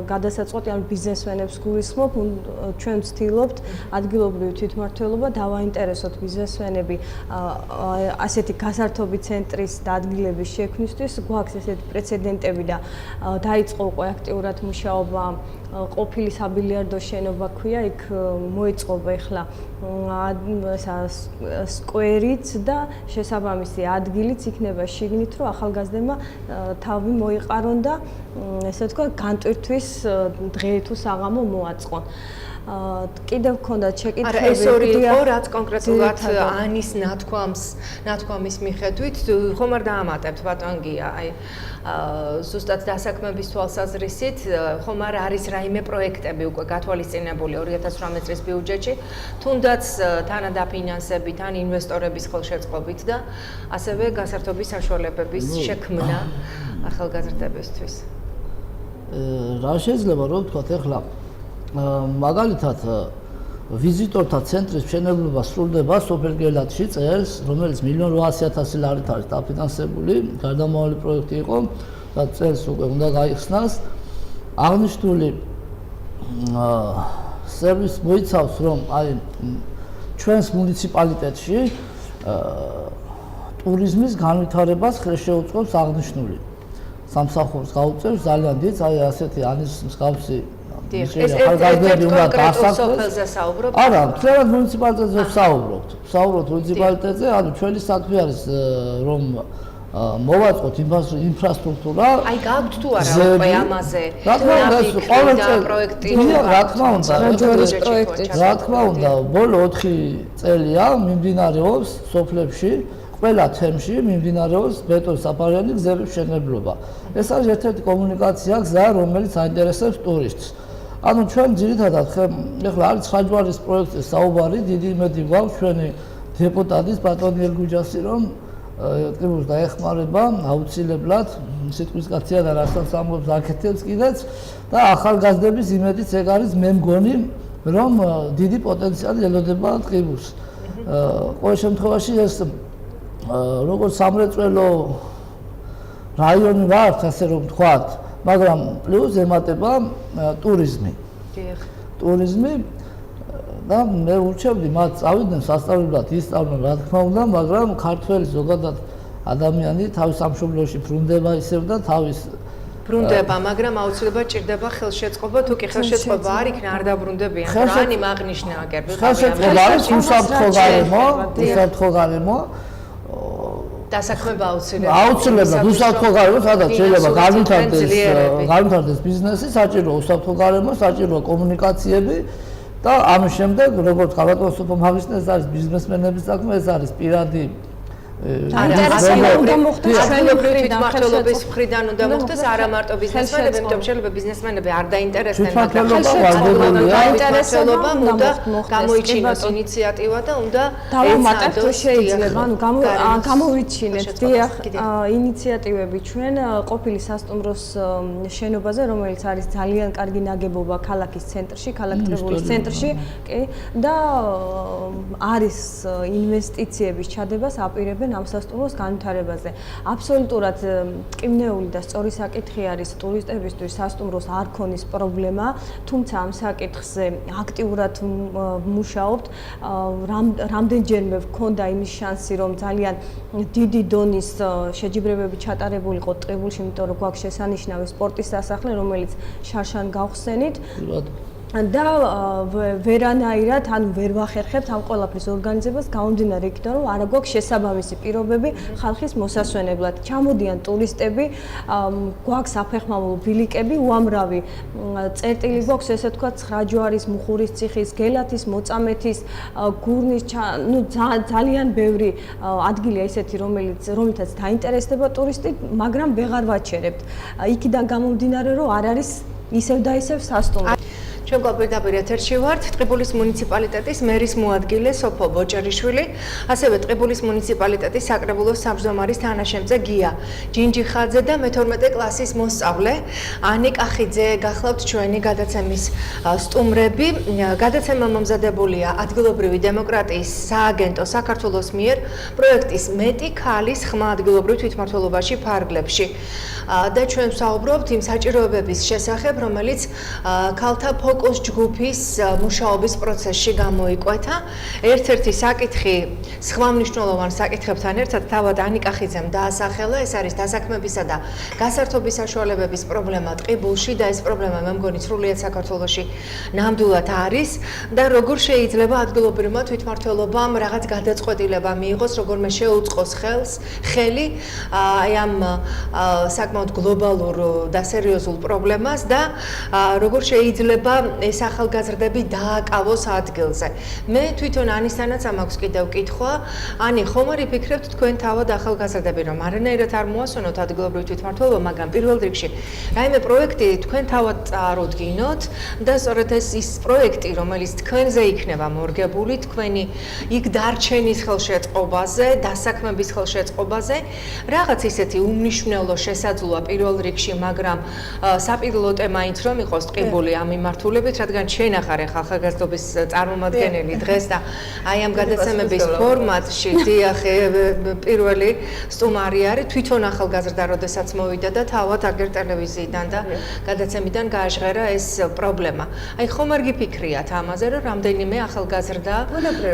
გადასაწყვეტი, ანუ ბიზნესმენებს გულისხმობ, ჩვენ ვცდილობთ ადგილობრივი თვითმმართველობა დავაინტერესოთ ბიზნესმენები ასეთი გასართობი ცენტრის და ადგილების შექმნისთვის, გვაქვს ესეთი პრეცედენტები და დაიწყო უკვე აქტიურად მუშაობა ყოფილი საბილიარდო შენობა ქვია, იქ მოეწყობა ეხლა სკვერიც და შესაბამისი ადგილიც იქნება შიგნით, რომ ახალგაზრდებმა თავი მოიყარონ და ესე ვთქვა, განტვირთვის დღე თუ საღამო მოაწყონ. კიდევ გქონდა შეკითხვები. არა, ეს ორი იყო, რაც კონკრეტულად ანის ნათქვამის მიხედვით ხომ არ დაამატებთ ბატონგია, აი ზუსტად დასაქმების თვალსაზრისით, ხომ არ არის რაიმე პროექტები უკვე გათვალისწინებული 2018 წლის ბიუჯეტში, თუნდაც თანადაფინანსებით, ან ინვესტორების ხელშეწყობით და ასევე გასართობის საშუალებების შექმნა ახალგაზრდებისთვის. რა შეიძლება რომ ვთქვათ ახლა მაგალითად ვიზიტორთა ცენტრის მშენებლობა სრულდება სოფელ გელათში წელს, რომელიც 1.8 მილიონ ლარით არის დაფინანსებული, გარდამავალი პროექტი იყო და წელს უკვე უნდა გაიხსნას. აღნიშნული სერვისი მოიცავს, რომ აი ჩვენს მუნიციპალიტეტში ტურიზმის განვითარებას ხელშეუწყობს აღნიშნული სამსახურს გაუწევს ძალიან დიდ, აი ასეთი ანის მსგავსი ეს კონკრეტულ სოფელზე საუბრობთ? არა, მთლიანად მუნიციპალიტეტზე ვსაუბრობთ. ვსაუბრობთ მუნიციპალიტეტზე, ანუ ჩვენი საქმე არის რომ მოვაწყოთ ინფრასტრუქტურა. აი გაქვთ თუ არა უკვე ამაზე? რა თქმა უნდა, ყოველწლიურად პროექტი. რა თქმა უნდა, რა თქმა უნდა, ბოლო 4 წელია მიმდინარეობს სოფლებში, ყველა თემში მიმდინარეობს ბეტონსაფარიანი გზების მშენებლობა. ეს არის ერთ-ერთი კომუნიკაცია გზა, რომელიც აინტერესებს ტურისტს. ანუ ჩვენ ძირითადად ეხლა არის ხაჯვარის პროექტის საუბარი, დიდი იმედი გვაქვს ჩვენი დეპუტატის ბატონი ელგუჯასი, რომ ტყიბულს დაეხმარება აუცილებლად სიტყვის კაცია და რასაც ამბობს აკეთებს კიდეც და ახალგაზრდების იმედიც ეგ არის, მე მგონი, რომ დიდი პოტენციალი ელოდება ტყიბულს. ყოველ შემთხვევაში ეს როგორც სამრეწველო რაიონი ვართ, ასე რომ ვთქვათ, მაგრამ პლუს ემატება ტურიზმი. დიახ. ტურიზმი და მე ურჩევდი მათ წავიდნენ სასწავლებლად, ისწავლონ რა თქმა უნდა, მაგრამ ქართველი ზოგადად ადამიანი თავის სამშობლოში ბრუნდება ისევ და თავის ბრუნდება, მაგრამ აუცილებლად ჭირდება ხელშეწყობა, თუ კი ხელშეწყობა არ იქნა, არ დაბრუნდებიან. რანი მაგნიშნა აგერბი. ხელშეწყობა არის უსაფრთხო გარემო. დასაქმება აუცილებლად. აუცილებლად უსაფრთხო გარემო, სადაც შეიძლება განვითარდეს ბიზნესი, საჭიროა უსაფრთხო გარემო, საჭიროა კომუნიკაციები და ამის შემდეგ, როგორც გავატყობთ მაგისტრის ეს არის ბიზნესმენების საქმე, ეს არის პირადი უნდა მოხდეს ჩვენებრივი თვითმმართველობის მხრიდან უნდა მოხდეს არა მარტო ბიზნესმენები, იმიტომ შეიძლება ბიზნესმენები არ დაინტერესდნენ, მაგრამ თვითმმართველობა უნდა გამოიჩინოს ინიციატივა და უნდა დავამატებთ თუ შეიძლება, ანუ გამოვიჩინეთ დიახ ინიციატივები ჩვენ ყოფილი სასტუმროს შენობაზე, რომელიც არის ძალიან კარგი ნაგებობა ქალაქის ცენტრში, ქალაქ ტყიბულის ცენტრში, კი და არის ინვესტიციების ჩადებას აპირებენ ამ სასტუმროს განვითარებაზე. აბსოლუტურად მტკივნეული და სწორი საკითხი არის ტურისტებისთვის სასტუმროს არ ქონის პრობლემა, თუმცა ამ საკითხზე აქტიურად მუშაობთ. რამდენჯერმე ვქონდა იმის შანსი, რომ ძალიან დიდი დონის შეჯიბრებები ჩატარებული იყო ტყიბულში, იმიტომ რომ გვაქვს შესანიშნავი სპორტის სასახლე, რომელიც შარშან გავხსენით. და ვერანაირად ან ვერ ვახერხებთ ამ ყველაფრის ორგანიზებას გამომდინარე იქიდან რომ არა გვაქვს შესაბამისი პირობები ხალხის მოსასვენებლად. ჩამოდიან ტურისტები, გვაქვს საფეხმავლო ბილიკები, უამრავი წერტილი გვაქვს, ესე თქვა 9 ჯვარის, მუხურის ციხის, გელათის, მოწამეთის, გურნის, ну ძალიან ბევრი ადგილია ისეთი, რომელთაც დაინტერესდება ტურისტი, მაგრამ ვეღარ ვაჩერებთ. იქიდან გამომდინარე რომ არ არის ისევ და ისევ სასტუმრო. ჩვენ გვაპირდაპირ ეთერში ვართ ტყიბულის მუნიციპალიტეტის მერის მოადგილე სოფო ბოჭერიშვილი, ასევე ტყიბულის მუნიციპალიტეტის საკრებულოს თავმჯდომარის თანაშემწე გია ჯინჯიხაძე და მე-12 კლასის მოსწავლე ანი კახიძე გახლავთ ჩვენი გადაცემის სტუმრები. გადაცემა მომზადებულია ადგილობრივი დემოკრატიის სააგენტო საქართველოს მიერ პროექტის მეტი ქალის ხმა ადგილობრივ თვითმმართველობაში ფარგლებში. და ჩვენ ვსაუბრობთ იმ საჭიროებების შესახებ, რომელიც ქალთა ფოკუს ჯგუფის მუშაობის პროცესში გამოიკვეთა. ერთ-ერთი საკითხი სხვა მნიშვნელოვან საკითხებთან ერთად თავად ანი კახიძემ დაასახელა, ეს არის დასაქმებისა და გასართობის საშუალებების პრობლემა ტყიბულში და ეს პრობლემა მე მგონი სრულიად საქართველოში ნამდვილად არის და როგორ შეიძლება ადგილობრივმა თვითმმართველობამ რაღაც გადაწყვეტილება მიიღოს, როგორმე შეუწყოს ხელი აი ამ საკმაოდ გლობალურ და სერიოზულ პრობლემას და როგორ შეიძლება ეს ახალგაზრდები დააკავოს ადგილზე. მე თვითონ ანისთანაც ამაქვს კიდევ კითხვა. ანი, ხომ არ იფიქრებთ თქვენ თავად ახალგაზრდები, რომ არანაირად არ მოასვენოთ ადგილობრივ თვითმმართველობა, მაგრამ პირველ რიგში რაიმე პროექტი თქვენ თავად წარუდგინოთ და სწორედ ის პროექტი, რომელიც თქვენზე იქნება მორგებული, თქვენი იქ დარჩენის ხელშეწყობაზე, დასაქმების ხელშეწყობაზე, რაღაც ისეთი უმნიშვნელო შესაძლოა პირველ რიგში, მაგრამ საპირილოტე მაინც რომ იყოს ტყიბული ამ მიმართულებით, რადგან ჩვენ ახარ ახლა ახალგაზრდობის წარმომადგენელი დღეს და აი ამ გადაცემების ფორმატში დიახ პირველი სტუმარი არის თვითონ ახალგაზრდა, როდესაც მოვიდა და თავად აგერ ტელევიზიიდან და გადაცემიდან გააჟღერა ეს პრობლემა. აი ხომ არ გიფიქრიათ ამაზე, რომ რამდენიმე ახალგაზრდა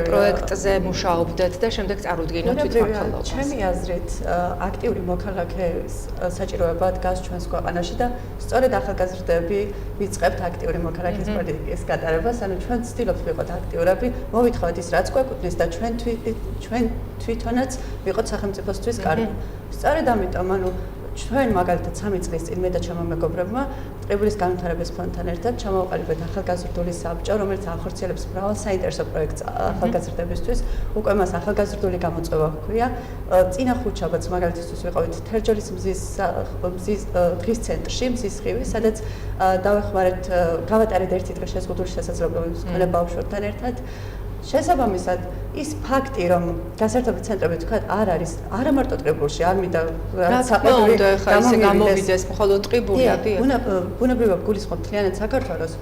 პროექტზე მუშაობდეთ და შემდეგ წარუდგინოთ თვითმმართველობას? ჩემი აზრით აქტიური მოქალაქეების საჭიროება დგას ჩვენს ქვეყანაში და სწორედ ახალგაზრდები ვიწყებთ აქტიური მოქალაქის პოლიტიკის გატარებას, ანუ ჩვენ ვცდილობთ ვიყოთ აქტიურები, მოვითხოვოთ ის რაც გვექუთვნის და ჩვენ თვითონაც ვიყოთ სახელმწიფოსთვის კარგი. სწორედ ამიტომ, ანუ ჩვენ მაგალითად 3 წლის წინ მე და ჩემო მეგობრებმა ტყიბულის განვითარების ფონდთან ერთად ჩამოვყალიბეთ ახალგაზრდული საბჭო, რომელიც ახორციელებს მრავალ საინტერესო პროექტს ახალგაზრდებისთვის. უკვე მას ახალგაზრდული გამოწვევა ჰქვია. წინა ხუთშაბათს მაგალითისთვის ვიყავით თერჯოლის მზის დღის ცენტრში, მზის ხივი, სადაც დავეხმარეთ გავატარეთ ერთი დღე შეზღუდული შესაძლებლობების მქონე ბავშვებთან ერთად. შესაბამისად, ის ფაქტი, რომ გასართობი ცენტრები თქვა არ არის არა მარტო ტყიბულში, არ მინდა საყოველთაოდ ხა ისე გამოვიდეს მხოლოდ ტყიბულია, ბუნებრივად გულისხმობ მთლიანად საქართველოს.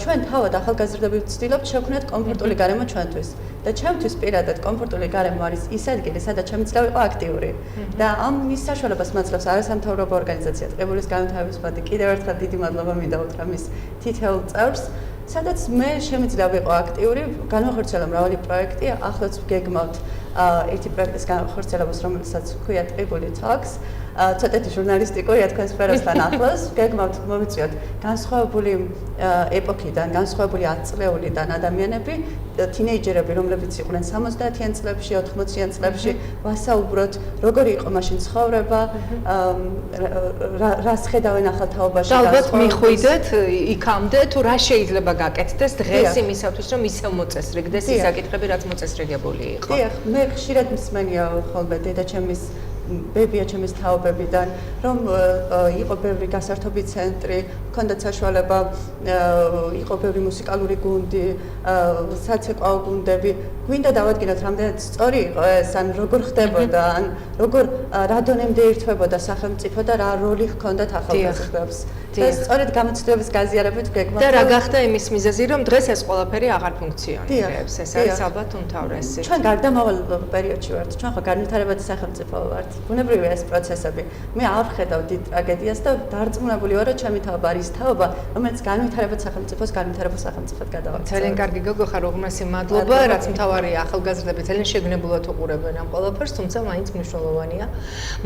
ჩვენ თავად ახალგაზრდები ვცდილობთ შევქმნათ კომფორტული გარემო ჩვენთვის. და ჩემთვის პირადად კომფორტული გარემო არის ის ადგილი, სადაც შემიძლია ვიყო აქტიური. და ამ მის საშუალებას მაძლევს არასამთავრობო ორგანიზაცია ტყიბულის განვითარების ფონდი. კიდევ ერთხელ დიდი მადლობა მინდა უთხრა მის თითოეულ წევრს. სადაც მე შემიძლია ვიყო აქტიური, განვახორციელა მრავალი პროექტი, ახლაც ვგეგმავთ ერთი პროექტის განხორციელებას, რომელსაც ჰქვია ტყიბული talks, ცოტათი ჟურნალისტიკურია თქვენ სფეროსთან ახლოს, გეგმავთ მომიწვიოთ განსხვავებული ეპოქიდან, განსხვავებული ათწლეულიდან ადამიანები, თინეიჯერები, რომლებიც იყვნენ 70-იან წლებში, 80-იან წლებში, ვასაუბროთ, როგორი იყო მაშინ ცხოვრება, რას ხედავენ ახალ თაობაში. ალბათ მიხვიდეთ იქამდე, თუ რა შეიძლება გაკეთდეს დღეს იმისათვის, რომ ისევ მოწესრიგდეს ის საკითხები, რაც მოწესრიგებული იყო. დიახ, მე ხშირად მსმენია ხოლმე დედაჩემის ბებია ჩემის თაობებიდან, რომ იყო ბევრი გასართობი ცენტრი, ჰქონდათ საშუალება, იყო ბევრი მუსიკალური გუნდი, საცეკვაო გუნდები. გვინდა დავადგინოთ, რამდენად სწორი იყო ეს, ან როგორ ხდებოდა, ან როგორ რა დონემდე ერთვებოდა სახელმწიფო და რა როლი ჰქონდათ ახალგაზრდებს. და სწორედ გამოცდილების გაზიარებით გეგმა და რა გახდა იმის მიზეზი, რომ დღეს ეს ყველაფერი აღარ ფუნქციონირებს. ეს არის ალბათ უმთავრესი. ჩვენ გარდამავალ პერიოდში ვართ, ჩვენ ხო განვითარებადი სახელმწიფო ვართ. ბუნებრივია ეს პროცესები. მე არ ვხედავ დიდ ტრაგედიას და დარწმუნებული ვარ, რომ ჩემი თაობა არის თაობა, რომელიც განვითარებად სახელმწიფოს განვითარებულ სახელმწიფოდ გადავაქცევს. ძალიან კარგი გოგო ხარ, უღმესი მადლობა, რაც მთავარია ახალგაზრდები ძალიან შეგნებულად უყურებენ ამ ყველაფერს, თუმცა მაინც მნიშვნელოვანია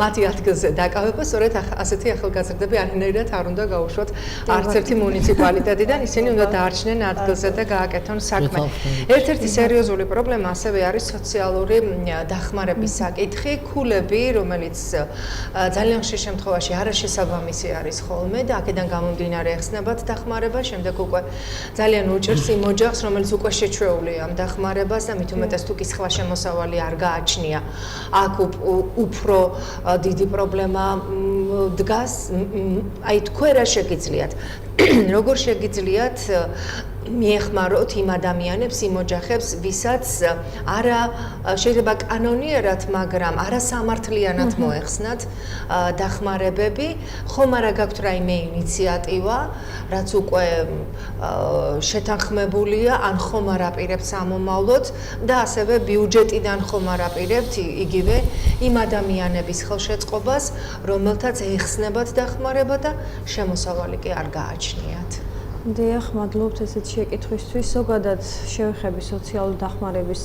მათი ადგილზე დაკავება, სწორედ ასეთი ახალგაზრდები არანაირად არ უნდა გაუშვათ არც ერთი მუნიციპალიტეტიდან, ისინი უნდა დაარჩნენ ადგილზე და გააკეთონ საქმე. ერთ-ერთი სერიოზული პრობლემა ასევე არის სოციალური დახმარების საკითხი, ქულები, რომელიც ძალიან ხშირ შემთხვევაში არაშესაბამისი არის ხოლმე და აქედან გამომდინარე ეხსნებათ დახმარება, შემდეგ უკვე ძალიან უჭირს იმ ოჯახს, რომელიც უკვე შეჩვეულია ამ დახმარებას და მით უმეტეს თუ კი სხვა შემოსავალი არ გააჩნია. აქ უფრო დიდი პრობლემა დგას, აი თქვენ რა შეგიძლიათ? როგორ შეგიძლიათ მიეხმაროთ იმ ადამიანებს, იმ ოჯახებს, ვისაც არა შეიძლება კანონიერად, მაგრამ არასამართლიანად მოეხსნათ დახმარებები, ხომ არა გაქვთ რაიმე ინიციატივა, რაც უკვე შეთანხმებულია, ან ხომ არ აპირებთ სამომავლოდ და ასევე ბიუჯეტიდან ხომ არ აპირებთ იგივე იმ ადამიანების ხელშეწყობას, რომელთაც ეხსნებათ დახმარება და შემოსავალი კი არ გააჩნიათ. დიახ, მადლობთ ესეთ შეკითხვისთვის. ზოგადად შევეხები სოციალური დახმარების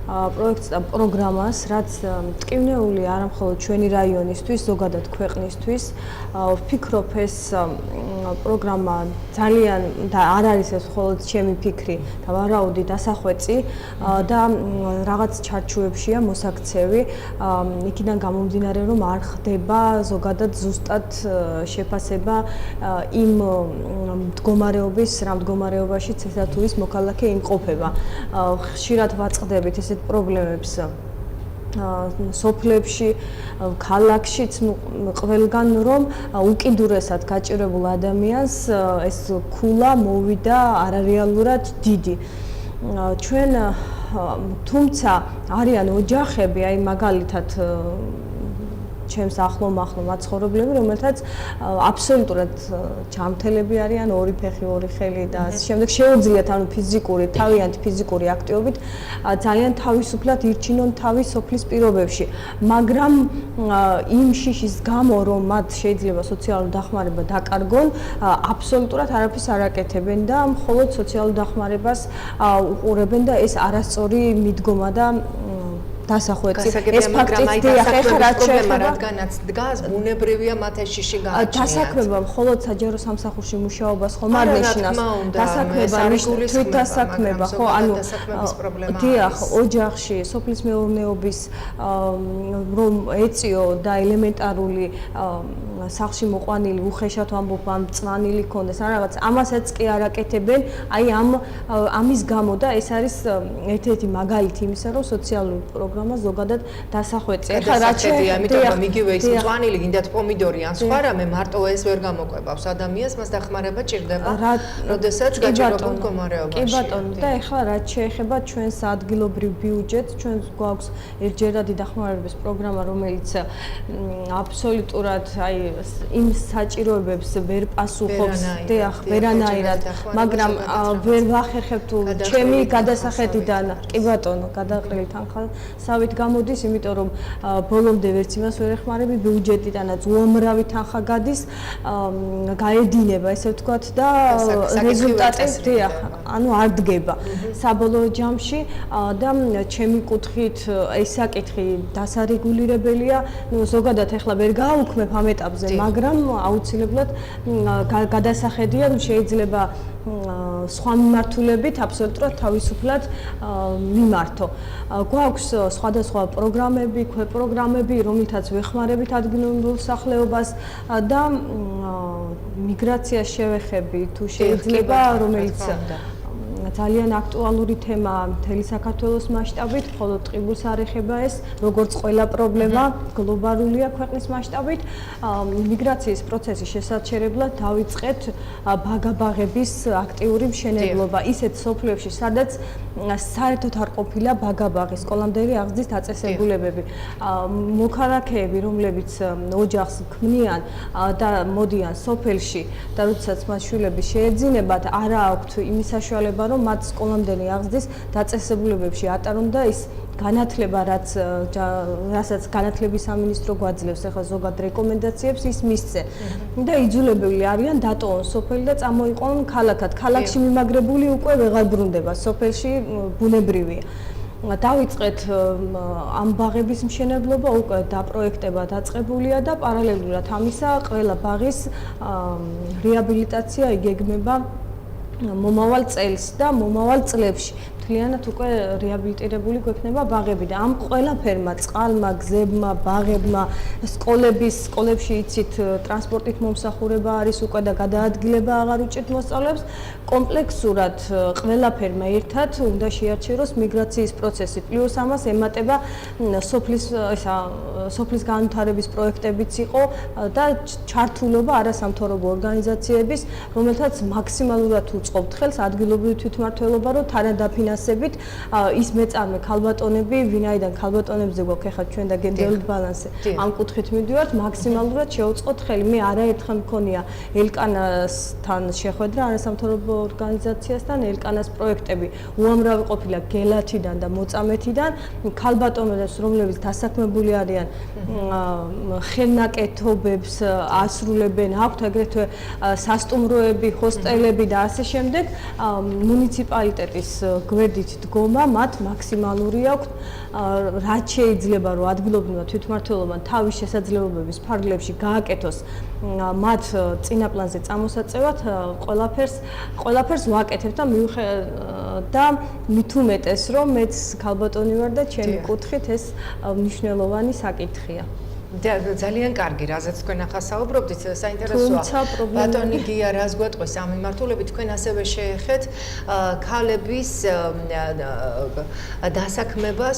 პროექტს და პროგრამას, რაც მტკივნეული არა მხოლოდ ჩვენი რაიონისთვის, ზოგადად ქვეყნისთვის. ვფიქრობ, ეს პროგრამა ძალიან და არ არის ეს მხოლოდ ჩემი ფიქრი და ვარაუდი დასახვეწი და რაღაც ჩარჩოებშია მოსაქცევი. იქიდან გამომდინარე, რომ არ ხდება ზოგადად ზუსტად შეფასება იმ მდგომარეობის, რა მდგომარეობაშიც ესა თუ ის მოქალაქე იმყოფება. ხშირად ვაწყდებით ესეთ პრობლემებს სოფლებში, ქალაქშიც ყველგან, რომ უკიდურესად გაჭირებულ ადამიანს ეს ქულა მოვიდა არარეალურად დიდი. ჩვენ თუმცა არიან ოჯახები, აი მაგალითად ჩემს ახლო-მახლო მაცხოვრებლები, რომელთაც აბსოლუტურად ჯანმრთელები არიან, ორი ფეხი, ორი ხელი და ამ შემდეგ შეუძლიათ ანუ ფიზიკური, თავიანთი ფიზიკური აქტივობით ძალიან თავისუფლად ირჩინონ თავის სოფლის პირობებში. მაგრამ იმ შიშის გამო, რომ მათ შეიძლება სოციალური დახმარება დაკარგონ, აბსოლუტურად არაფერს არ აკეთებენ და მხოლოდ სოციალურ დახმარებას უყურებენ და ეს არასწორი მიდგომა და დასახვეწი. ეს ფაქტიც ეხლა რაც შეეხება რადგანაც დგას, ბუნებრივია მათ ეს შიში გააჩნიათ. დასაქმება მხოლოდ საჯარო სამსახურში მუშაობას ხომ არ ნიშნავს. დასაქმება თვით დასაქმება, ხო, ანუ დიახ, ოჯახში, სოფლის მეურნეობის რომ ეწიო და ელემენტარული სახლში მოყვანილი უხეშად ვამბობ, ამ წვანილი ქონდეს, ან რაღაც ამასაც კი არ აკეთებენ, აი ამის გამო და ეს არის ერთ-ერთი მაგალითი იმისა, რომ სოციალური პროგრამა ზოგადად დასახვეწი. ეხლა რაც შეეხება, ამიტომ რომ იგივე ის მწვანილი, გინდათ პომიდორი ან სხვა რამე, მარტო ეს ვერ გამოყვებავს ადამიანს, მას დახმარება ჭირდება, როდესაც გაჭირებულ მდგომარეობაში. კი ბატონო, და ეხლა რაც შეეხება ჩვენს ადგილობრივ ბიუჯეტს, ჩვენ გვაქვს ერთჯერადი დახმარების პროგრამა, რომელიც აბსოლუტურად აი იმ საჭიროებებს ვერ პასუხობს, დიახ, ვერანაირად, მაგრამ ვერ ვახერხებ თუ ჩემი გადასახედიდან, კი ბატონო, გადაყრილი თანხა სავით გამოდის, იმიტომ რომ ბოლომდე ვერც იმას ვერ ეხმარები, ბიუჯეტიდანაც უამრავი თანხა გადის, გაედინება, ესე ვთქვათ და რეზულტატი, დიახ, ანუ არ დგება საბოლოო ჯამში და ჩემი კუთხით ეს საკითხი დასარეგულირებელია. ზოგადად ეხლა ვერ გააუქმებ ამ ეტაპზე, მაგრამ აუცილებლად გადასახედია, შეიძლება სხვა მიმართულებით აბსოლუტურად თავისუფლად მიმართო. გვაქვს სხვადასხვა პროგრამები, ქვეპროგრამები, რომლითაც ვეხმარებით ადგილობრივ მოსახლეობას და მიგრაციას შევეხები თუ შეიძლება, რომელიც ძალიან აქტუალური თემაა მთელი საქართველოს მასშტაბით, მხოლოდ ტყიბულს არ ეხება ეს, როგორც ყველა პრობლემა გლობალურია ქვეყნის მასშტაბით. მიგრაციის პროცესის შესაჩერებლად დავიწყეთ ბაგაბაღების აქტიური მშენებლობა ისეთ სოფლებში, სადაც საერთოდ არ ყოფილა ბაგაბაღი, სკოლამდელი აღზრდის დაწესებულებები. მოქალაქეები, რომლებიც ოჯახს ქმნიან და მოდიან სოფელში და როდესაც მათ შვილები შეეძინებათ, არა აქვთ იმის საშუალება, რომ მათ სკოლამდელი აღზრდის დაწესებულებებში ატარონ და ის განათლება, რასაც განათლების სამინისტრო გვაძლევს ახლა ზოგად რეკომენდაციებს, ის მისცე. და იძულებული არიან დატოვონ სოფელი და წამოიყვანონ ქალაქად. ქალაქში მიმაგრებული უკვე ვეღარ ბრუნდება, სოფელში ბუნებრივია. დავიწყეთ ამ ბაღების მშენებლობა, უკვე დაპროექტება დაწყებულია და პარალელურად ამისა ყველა ბაღის რეაბილიტაცია იგეგმება მომავალ წელს და მომავალ წლებში. მთლიანად უკვე რეაბილიტირებული გვექნება ბაღები და ამ ყველაფერმა, წყალმა, გზებმა, ბაღებმა, სკოლებში იცით ტრანსპორტით მომსახურება არის უკვე და გადაადგილება აღარ უჭირთ მოსწავლეებს. კომპლექსურად ყველაფერმა ერთად უნდა შეარჩიოს მიგრაციის პროცესი. პლუს ამას ემატება სოფლის განვითარების პროექტებიც იყო და ჩართულობა არასამთავრობო ორგანიზაციების, რომელთაც მაქსიმალურად უწყობთ ხელს ადგილობრივი თვითმმართველობა, რომ თანადაფინანსებით ის მეწარმე ქალბატონები, ვინაიდან ქალბატონებზე გვაქვს ახლა ჩვენ და გენდერული ბალანსი, ამ კუთხით მივდივართ, მაქსიმალურად შეუწყოთ ხელი. მე არაერთხელ მქონია ელკანასთან შეხვედრა, არასამთავრობო ორგანიზაციასთან, ელკანას პროექტები უამრავი ყოფილა გელათიდან და მოწამეთიდან, ქალბატონებს, რომლებიც დასაქმებული არიან, ხელნაკეთობებს ასრულებენ, აქვთ აგრეთვე სასტუმროები, ჰოსტელები და ასე შემდეგ. მუნიციპალიტეტის გვერდით დგომა მათ მაქსიმალური აქვს, რაც შეიძლება რომ ადგილობრივმა თვითმმართველობამ თავის შესაძლებლობების ფარგლებში გააკეთოს მათ წინა პლანზე წამოსაწევად, ყველაფერს ვაკეთებ და მით უმეტეს რომ მეც ქალბატონი ვარ და ჩემი კუთხით ეს მნიშვნელოვანი საკითხია. ძალიან კარგი, რაზეც თქვენ ახლა საუბრობდით, საინტერესოა. ბატონი გია, რას გვეტყვის ამ მიმართულებით, თქვენ ასევე შეეხეთ ქალების დასაქმებას,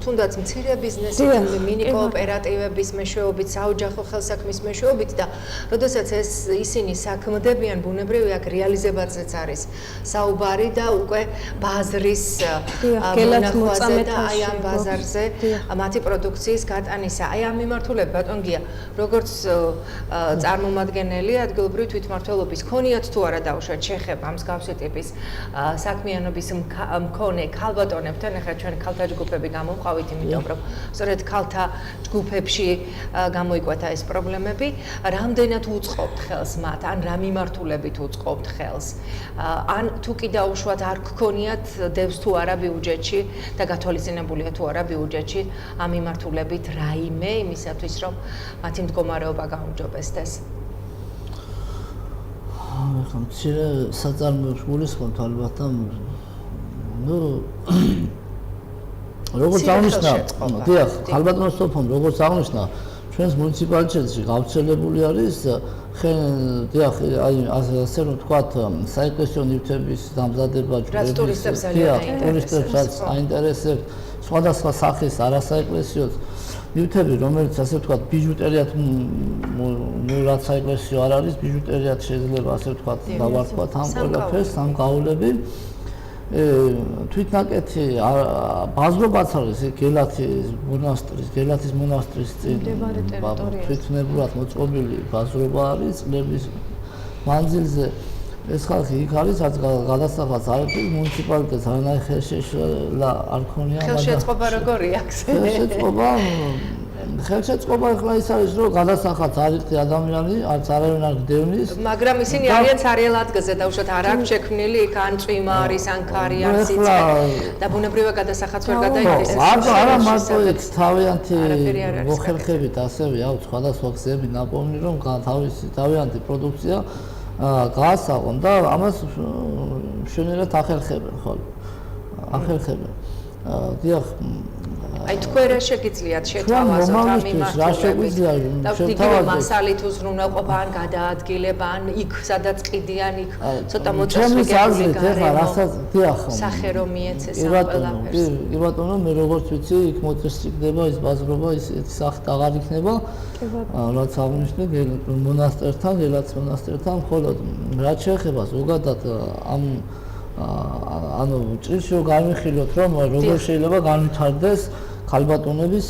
თუნდაც მცირე ბიზნესით, მინი კოოპერატივების მეშვეობით, საოჯახო ხელსაქმის მეშვეობით და როდესაც ისინი საქმდებიან, ბუნებრივია, აქ რეალიზებაზეც არის საუბარი და უკვე ბაზრის მონახვაზე და აი ამ ბაზარზე მათი პროდუქციის გატანისა. აი ამ მიმართულებით ბატონ გია, როგორც წარმომადგენელი ადგილობრივი თვითმმართველობის, ქონიათ თუ არა დაუშვათ შეხება ამ მსგავსი ტიპის საქმიანობის მქონე ქალბატონებთან, ახლა ჩვენ ქალთა ჯგუფები გამოვყავით, იმიტომ რომ სწორედ ქალთა ჯგუფებში გამოიკვეთა ეს პრობლემები, რამდენად უწყობთ ხელს მათ, ან რა მიმართულებით უწყობთ ხელს, ან თუ კი დაუშვათ არ გქონიათ დევს თუ არა ბიუჯეტში და გათვალისწინებულია თუ არა ბიუჯეტში ამ მიმართულებით რაიმე იმისათვის რომ მათი მდგომარეობა გაუმჯობესდეს. ახლა მცირე საწარმოებს გულისხმობთ ალბათ და როგორც აღნიშნა, დიახ, ქალბატონის სოფომ როგორც აღნიშნა, ჩვენს მუნიციპალიტეტში გავრცელებული არის დიახ, აი ასე რომ ვთქვათ, საეკლესიო ნივთების დამზადება ტურისტებსაც აინტერესებს, სხვადასხვა სახის არასაეკლესიო ნივთები, რომელიც ასე ვთქვათ, ბიჟუტერიად რაც საეკლესიო არ არის, ბიჟუტერიად შეიძლება ასე ვთქვათ, დავარქვათ ამ ყველაფერს, ამ გაულები. თვითნაკეთი ბაზრობაც არის გელათის მონასტრის წინ თვითნებურად მოწყობილი ბაზრობა არის წლების მანძილზე. ეს ხალხი იქ არის, რაც გადასახადს არ აქვს მუნიციპალიტეტს არანაირი ხელშეშლა არ ქონია, მაგრამ ხელშეწყობა როგორია აქ? ხელშეწყობა ხელშეწყობა ახლა ის არის რომ გადასახადს არ იხდი ადამიანი არც არავინ არ გდევნის მაგრამ ისინი არიან ცარიელ ადგილზე დაუშვათ არ აქვს შექმნილი იქ ან წვიმა არის ან ქარი ან სიცხე და ბუნებრივად გადასახადს ვერ გადაიქცეს არა მარტო იქ თავიანთი მოხერხებით ასევე აქვს სხვადასხვა გზები ნაპოვნი რომ თავიანთი პროდუქცია გაასაღონ და ამას მშვენივრად ახერხებენ ხოლმე ახერხებენ დიახ აი თქვენ რა შეგიძლიათ შეთავაზოთ ამ მიმართულებით და ვთქვით მასალით უზრუნველყოფა ან გადაადგილება ან იქ სადაც ყიდიან იქ ცოტა მოწესრიგებული სახე რომ მიეცეს ამ ყველაფერს კი ბატონო მე როგორც ვიცი იქ მოწესრიგდება ის ბაზრობა ისეთი სახით აღარ იქნება რაც აღნიშნე მონასტერთან მხოლოდ რაც შეეხება ზოგადად ამ ანუ ჭრილში განვიხილოთ რომ როგორ შეიძლება განვითარდეს ქალბატონების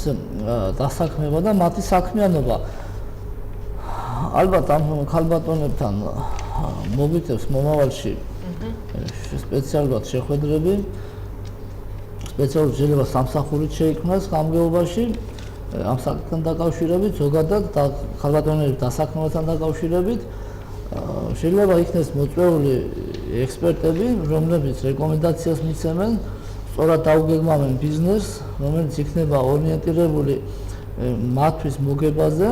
დასაქმება და მათი საქმიანობა. ალბათ ამ ქალბატონებთან მოგიწევს მომავალში სპეციალურად შეხვედრები, სპეციალურად შეიძლება სამსახურით შეიქმნას გამგეობაში ამ საკითხთან დაკავშირებით, ზოგადად ქალბატონების დასაქმებასთან დაკავშირებით შეიძლება იქნეს მოწვეული ექსპერტები, რომლებიც რეკომენდაციას მიცემენ სწორად დაუგეგმავენ ბიზნესს, რომელიც იქნება ორიენტირებული მათთვის მოგებაზე.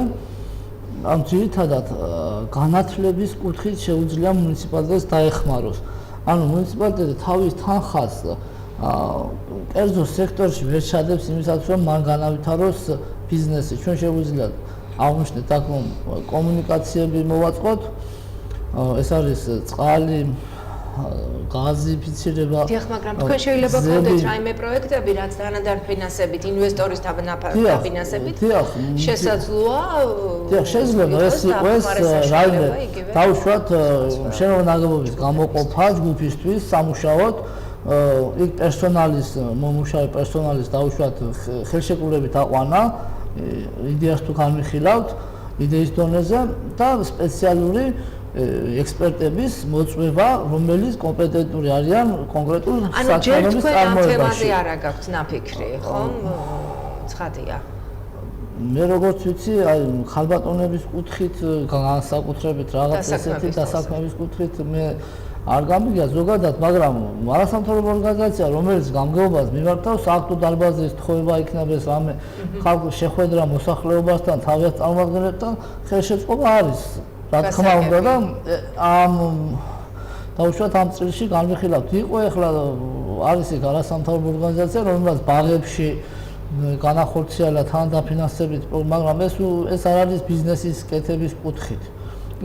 ამ ძირითადად განათლების კუთხით შეუძლია მუნიციპალიტეტს დაეხმაროს. ანუ მუნიციპალიტეტი თავის თანხას კერძო სექტორში ვერ ჩადებს იმისათვის, რომ მან განავითაროს ბიზნესი. ჩვენ შეგვიძლია აღვნიშნეთ აქ რომ კომუნიკაციები მოვაწყოთ. ეს არის წყალი გაზი ფიცირება. დიახ, მაგრამ თქვენ შეიძლება გქონდეთ რაიმე პროექტები, რაც დანადარ ფინანსებით, ინვესტორის დაფინანსებით შესაძლოა? დიახ, შეიძლება ეს იყოს რაიმე დაუშვათ შენობა ნაგებობის გამოყოფა ჯგუფისთვის სამუშაოდ იქ პერსონალის მომუშავე პერსონალის დაუშვათ ხელშეკრულებით აყვანა იდეას თუ განვიხილავთ იდეის დონეზე და სპეციალური ექსპერტების მოწვევა, რომელიც კომპეტენტური არიან კონკრეტულ საქმეების წარმოებაში. ანუ ჯერ თქვენ ამ თემაზე არ აგაქვთ ნაფიქრი, ხომ? ცხადია. მე როგორც ვიცი, აი ხალბატონების კუთხით, განსაკუთრებით რაღაც ესეთი დასაქმების კუთხით მე არ გამიგია ზოგადად, მაგრამ არასამთავრობო ორგანიზაცია, რომელიც გამგეობას მიმართავს, აქტუ დარბაზის თხოვება იქნება ეს რამე ხალხის შეხვედრა მოსახლეობასთან, თავის წარმომადგენლებთან, ხელშეწყობა არის. რა თქმა უნდა და ამ დაუშვათ ამ წილში განვიხილავთ იყო ახლა არის იქ არასამთავრობო ორგანიზაცია რომელსაც ბაღებში განახორციელა თან დაფინანსებით მაგრამ ეს არ არის ბიზნესის კეთების კუთხით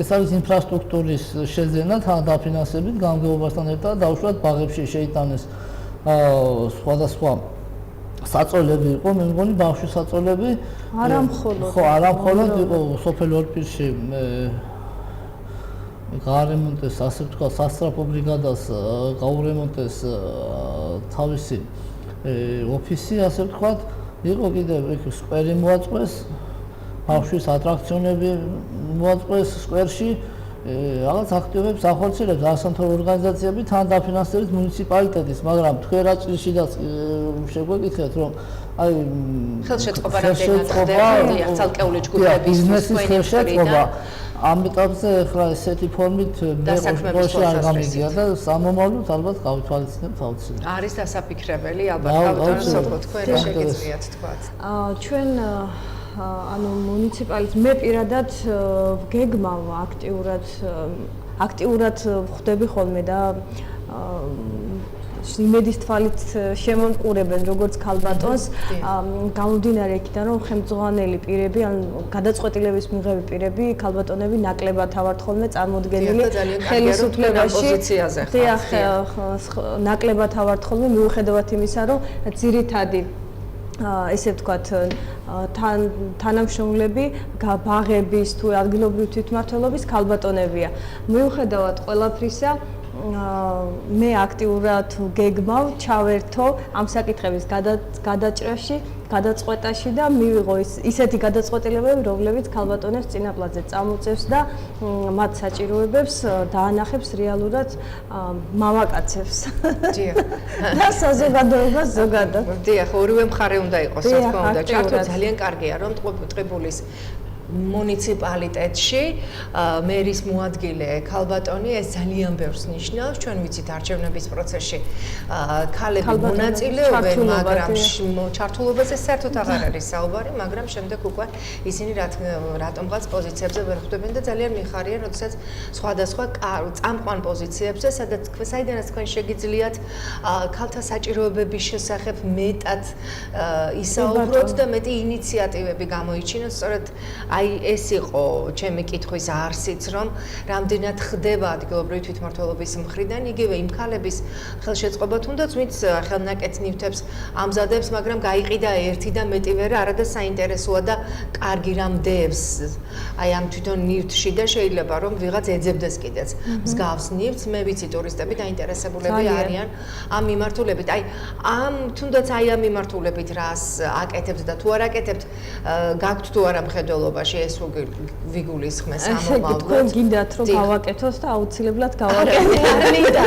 ეს არის ინფრასტრუქტურის შეძენა თან დაფინანსებით გამგეობასთან ერთად დაუშვათ ბაღებში შეიტანეს სხვადასხვა საწოლები იყო მე მგონი ბავშვი საწოლები არა მხოლოდ ხო არა მხოლოდ იყო სოფელ ორპირში გაარემონტეს ასე ვთქვათ სასწრაფო ბრიგადას გაურემონტეს თავისი ოფისი ასე ვთქვათ იყო კიდევ იქ სკვერი მოაწყვეს ბავშვის ატრაქციონები მოაწყვეს სკვერში რაღაც აქტივობებს ახორციელებს არასამთავრობო ორგანიზაციები თან დაფინანსებით მუნიციპალიტეტის მაგრამ თქვენ რა წილშიდაც შეგვეკითხეთ რომ აი ხელშეწყობა რამდენად ხდება ცალკეული ჯგუფების ხელშეწყობა ამ ეტაპზე ახლა ესეთი ფორმით მე არ გამიგია და სამომავლოდ ალბათ გავთვალისწინებთ აუცილებლად. არის დასაფიქრებელი ალბათ გავთვალისწინებთ თქვენ რა შეგიძლიათ თქვათ. ჩვენ ანუ მუნიციპალიტეტი მე პირადად ვგეგმავ აქტიურად ხვდები ხოლმე და იმედის თვალით შემომყურებენ როგორც ქალბატონს გამომდინარე იქიდან რომ ხელმძღვანელი პირები ან გადაწყვეტილების მიღები პირები ქალბატონები ნაკლებად ავართ ხოლმე წარმოდგენილი ხელისუფლებაში ნაკლებად ავართ ხოლმე მიუხედავად იმისა რომ ძირითადი ესე ვთქვათ თანამშრომლები ბაღების თუ ადგილობრივი თვითმმართველობის ქალბატონებია მიუხედავად ყველაფრისა მე აქტიურად გეგმავ ჩავერთო ამ საკითხების გადაჭრაში, გადაწყვეტაში და მივიღო ისეთი გადაწყვეტილებები, რომლებიც ქალბატონებს წინაპლაზე წამოწევს და მათ საჭიროებებს დაანახებს რეალურად მამაკაცებს. დიახ. და საზოგადოებას ზოგადად. დიახ, ორივე მხარე უნდა იყოს, რა თქმა უნდა. ჩართო ძალიან კარგია, რომ ტყიბულის მუნიციპალიტეტში მერის მოადგილე ქალბატონი ეს ძალიან ბევრს ნიშნავს. ჩვენ ვიცით არჩევნების პროცესში ქალები მონაწილეობენ, მაგრამ ჩართულობაზე საერთოდ აღარ არის საუბარი, მაგრამ შემდეგ უკვე ისინი რატომღაც პოზიციებზე ვერ ხვდებიან და ძალიან მიხარია, როდესაც სხვადასხვა წამყვან პოზიციებზე, საიდანაც თქვენ შეგიძლიათ ქალთა საჭიროებების შესახებ მეტად ისაუბროთ და მეტი ინიციატივები გამოიჩინოთ, სწორედ აი ეს იყო ჩემი კითხვის არსიც, რომ რამდენად ხდება ადგილობრივი თვითმმართველობის მხრიდან იგივე იმ ქალების ხელშეწყობა თუნდაც ვინც ხელნაკეთ ნივთებს ამზადებს, მაგრამ გაიყიდა ერთი და მეტი ვერა, არადა საინტერესოა და კარგი რამ დევს აი ამ თვითონ ნივთში და შეიძლება რომ ვიღაც ეძებდეს კიდეც მსგავს ნივთს. მე ვიცი ტურისტები დაინტერესებულები არიან ამ მიმართულებით. აი ამ თუნდაც აი ამ მიმართულებით რას აკეთებთ და თუ არ აკეთებთ, გაქვთ თუ არა მხედველობაში ეს ვიგულისხმეს ამომავლად. თქვენ გინდათ რომ გავაკეთოს და აუცილებლად გავაკეთე. მინდა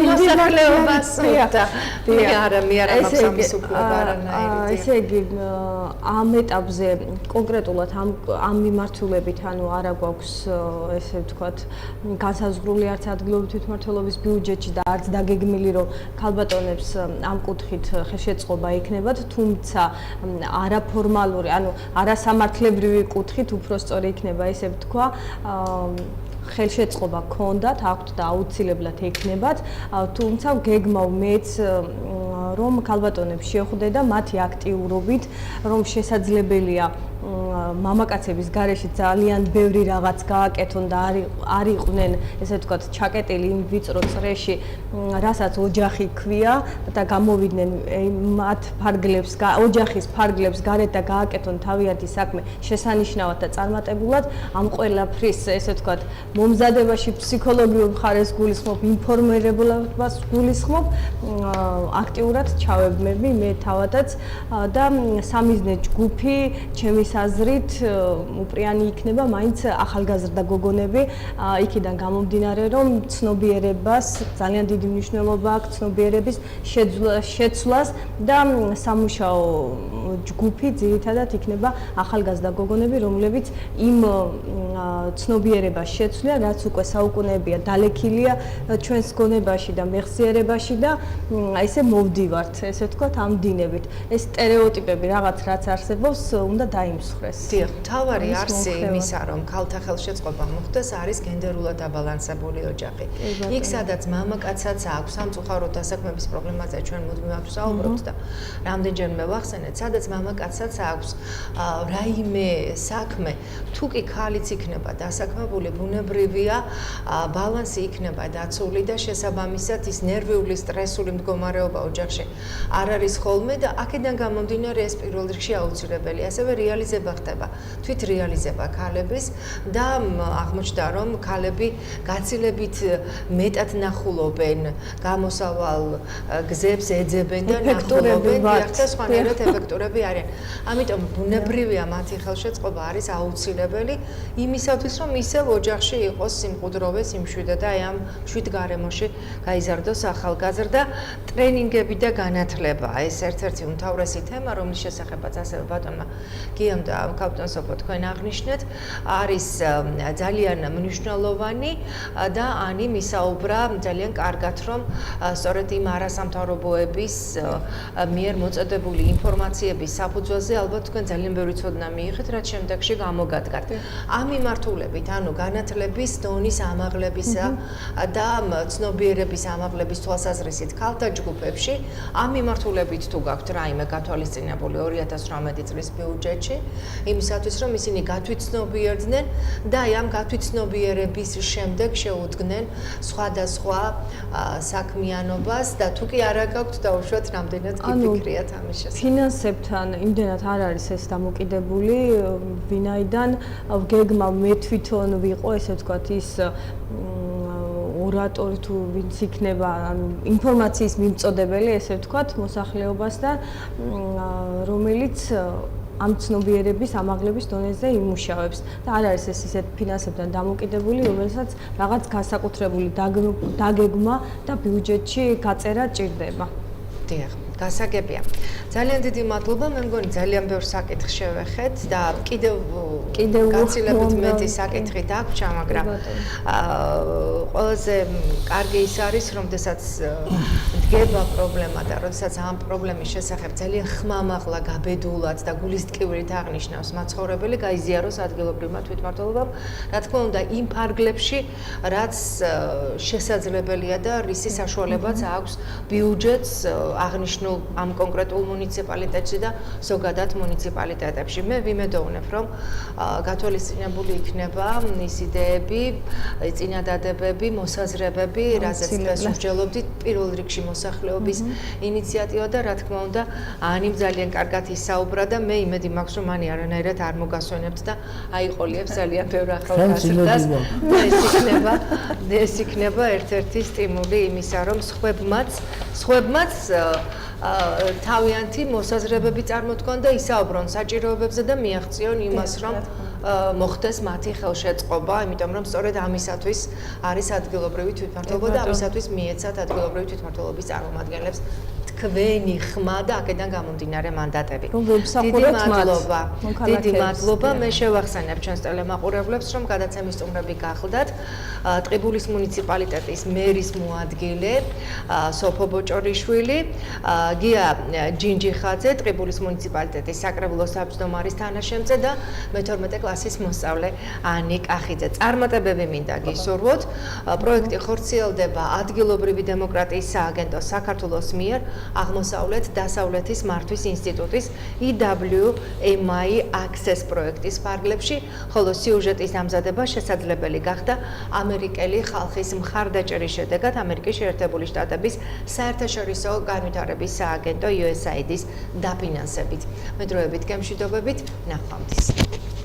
მოსახლეობას და მე არა მაქვს ამის უფლება არანაირი. ესე იგი ამ ეტაპზე კონკრეტულად ამ მიმართულებით ანუ არა გვაქვს ესე ვთქვათ განსაზღვრული არც ადგილობრივი თვითმმართველობის ბიუჯეტში და არც დაგეგმილი რომ ქალბატონებს ამ კუთხით ხელშეწყობა ექნებათ, თუმცა არაფორმალური ანუ არასამართლებრივი კუთხით უფრო სწორი იქნება ესე ვთქვა ხელშეწყობა გქონდათ, აქვთ და აუცილებლად ექნებათ, თუმცა გეგმავ მეც რომ ქალბატონებს შეხვდე და მათი აქტიურობით რომ შესაძლებელია მამაკაცების გარეშე ძალიან ბევრი რაღაც გააკეთონ და არ იყვნენ ესე ვთქვათ ჩაკეტილი იმ ვიწრო წრეში, რასაც ოჯახი ქვია და გამოვიდნენ მათ ფარგლებს, ოჯახის ფარგლებს გარეთ და გააკეთონ თავიანთი საქმე შესანიშნავად და წარმატებულად. ამ ყველაფრის ესე ვთქვათ მომზადებაში ფსიქოლოგიურ მხარეს გულისხმობ, ინფორმირებულობას გულისხმობ, აქტიურად ჩავებმები მე თავადაც და სამიზნე ჯგუფი ჩემი აზრით უპრიანი იქნება მაინც ახალგაზრდა გოგონები, იქიდან გამომდინარე რომ ცნობიერებას ძალიან დიდი მნიშვნელობა აქვს ცნობიერების შეცვლას და სამუშაო ჯგუფი ძირითადად იქნება ახალგაზრდა გოგონები, რომლებიც იმ ცნობიერებას შეცვლიან, რაც უკვე საუკუნეებია დალექილია ჩვენს გონებაში და მეხსიერებაში და ესე მოვდივართ, ესე ვთქვათ, ამ დინებით. ეს სტერეოტიპები რაღაც რაც არსებობს, უნდა დაიმსხვრეს. დიახ, თავარი არსი იმისა, რომ ქალთა ხელშეწყობა მოხდეს, არის გენდერულად აბალანსებული ოჯახი. იქ სადაც მამაკაცაც აქვს სამწუხაროდ დასაქმების პრობლემაზე ჩვენ მუდმივად ვსაუბრობთ და რამდენჯერმე ვახსენეთ, სადაც მამაკაცაც აქვს რაიმე საქმე, თუ კი ქალიც იქნება დასაქმებული, ბუნებრივია ბალანსი იქნება დაცული და შესაბამისად ის ნერვიული სტრესული მდგომარეობა ოჯახში არ არის ხოლმე და აქედან გამომდინარე ეს პირველ რიგში აუცილებელია. ასევე რეალიზება ხდება, თვით რეალიზება ქალების და აღმოჩნდა რომ ქალები გაცილებით მეტად ნახულობენ გამოსავალ გზებს, ეძებენ და ნახულობენ და სხვანაირად ეფექტურები არიან. ამიტომ ბუნებრივია მათი ხელშეწყობა არის აუცილებელი იმისათვის რომ ისევ ოჯახში იყოს სიმყუდროვე, სიმშვიდე და აი ამ შვიდ გარემოში გაიზარდოს ახალგაზრდა. ტრენინგები და განათლება ეს ერთ-ერთი უმთავრესი თემა, რომლის შესახებაც ასევე ბატონმა გიამ და კაპიტანსოფო თქვენ აღნიშნეთ, არის ძალიან მნიშვნელოვანი და ანი მისაუბრა ძალიან კარგად რომ სწორედ იმ არასამთავრობოების მიერ მოწოდებული ინფორმაციების საფუძველზე ალბათ თქვენ ძალიან ბევრი ცოდნა მიიღეთ, რაც შემდეგში გამოგადგათ. ამ მიმართულებით, ანუ განათლების დონის ამაღლებისა და ცნობიერების ამაღლების თვალსაზრისით ქალთა ჯგუფებში, ამ მიმართულებით თუ გაქვთ რაიმე გათვალისწინებული 2018 წლის ბიუჯეტში, იმისათვის რომ ისინი გათვითცნობიერდნენ და აი ამ გათვითცნობიერების შემდეგ შეუდგნენ სხვადასხვა საქმიანობას და თუ კი არა გაქვთ დაუშვათ რამდენად კი ფიქრიათ ამის შესახებ. ფინანსებთან იმდენად არ არის ეს დამოკიდებული, ვინაიდან გეგმა მე თვითონ ვიყო, ესე ვთქვათ, ის ორატორი თუ ვინც იქნება, ანუ ინფორმაციის მიმწოდებელი, ესე ვთქვათ, მოსახლეობას და რომელიც ამ ცნობიერების ამაღლების დონეზე იმუშავებს და არ არის ეს ისეთ ფინანსებთან დამოკიდებული, რომელსაც რაღაც განსაკუთრებული დაგეგმა და ბიუჯეტში გაწერა ჭირდება. დიახ, გასაგებია. ძალიან დიდი მადლობა, მე მგონი ძალიან ბევრ საკითხს შევეხეთ და კიდევ გაცილებით მეტი საკითხი დაგვრჩა, მაგრამ ყველაზე კარგი ის არის, რომ შესაძ დგება პრობლემა და როდესაც ამ პრობლემის შესახებ ძალიან ხმამაღლა, გაბედულად და გულისტკივრით აღნიშნავს მაცხოვრებელი, გაიზიაროს ადგილობრივმა თვითმმართველობამ, რა თქმა უნდა, იმ ფარგლებში, რაც შესაძლებელია და რისი საშუალებაც აქვს ბიუჯეტს აღნიშნულ ამ კონკრეტულ მუნიციპალიტეტში და ზოგადად მუნიციპალიტეტებში. მე ვიმედოვნებ, რომ გათვალისწინებული იქნება ის იდეები, წინადადებები, მოსაზრებები, რაზეც დღეს ვსჯელობდით, პირველ რიგში მოსახლეობის ინიციატივა და რა თქმა უნდა, ანიმ ძალიან კარგად ისაუბრა და მე იმედი მაქვს, რომ ანი არანაირად არ მოგასვენებთ და აიყოლიებს ძალიან ბევრ ახალგაზრდას. ეს იქნება ერთ-ერთი სტიმული იმისა, რომ სხვებმაც თავიანთი მოსაზრებები წარმოთქვან და ისაუბრონ საჭიროებებზე და მიაღწიონ იმას, რომ მოხდეს მათი ხელშეწყობა, იმიტომ რომ სწორედ ამისათვის არის ადგილობრივი თვითმმართველობა და ამისათვის მიეცათ ადგილობრივი თვითმმართველობის წარმომადგენლებს თქვენი ხმა და აქედან გამომდინარე მანდატები. დიდი მადლობა. მე შევახსენებ ჩვენს ტელემაყურებლებს, რომ გადაცემის სტუმრები გახლდათ ტყიბულის მუნიციპალიტეტის მერის მოადგილე სოფო ბოჭორიშვილი, გია ჯინჯიხაძე, ტყიბულის მუნიციპალიტეტის საკრებულოს თავმჯდომარის თანაშემწე და მე-12 კლასის მოსწავლე ანი კახიძე. წარმატებები მინდა გისურვოთ. პროექტი ხორციელდება ადგილობრივი დემოკრატიის სააგენტოს საქართველოს მიერ აღმოსავლეთ-დასავლეთის მართვის ინსტიტუტის EWMI Access პროექტის ფარგლებში, ხოლო სიუჟეტის დამზადება შესაძლებელი გახდა ამერიკელი ხალხის მხარდაჭერის შედეგად ამერიკის შეერთებული შტატების საერთაშორისო განვითარების სააგენტო USAID-ის დაფინანსებით. მე დროებით გემშვიდობებით, ნახვამდის.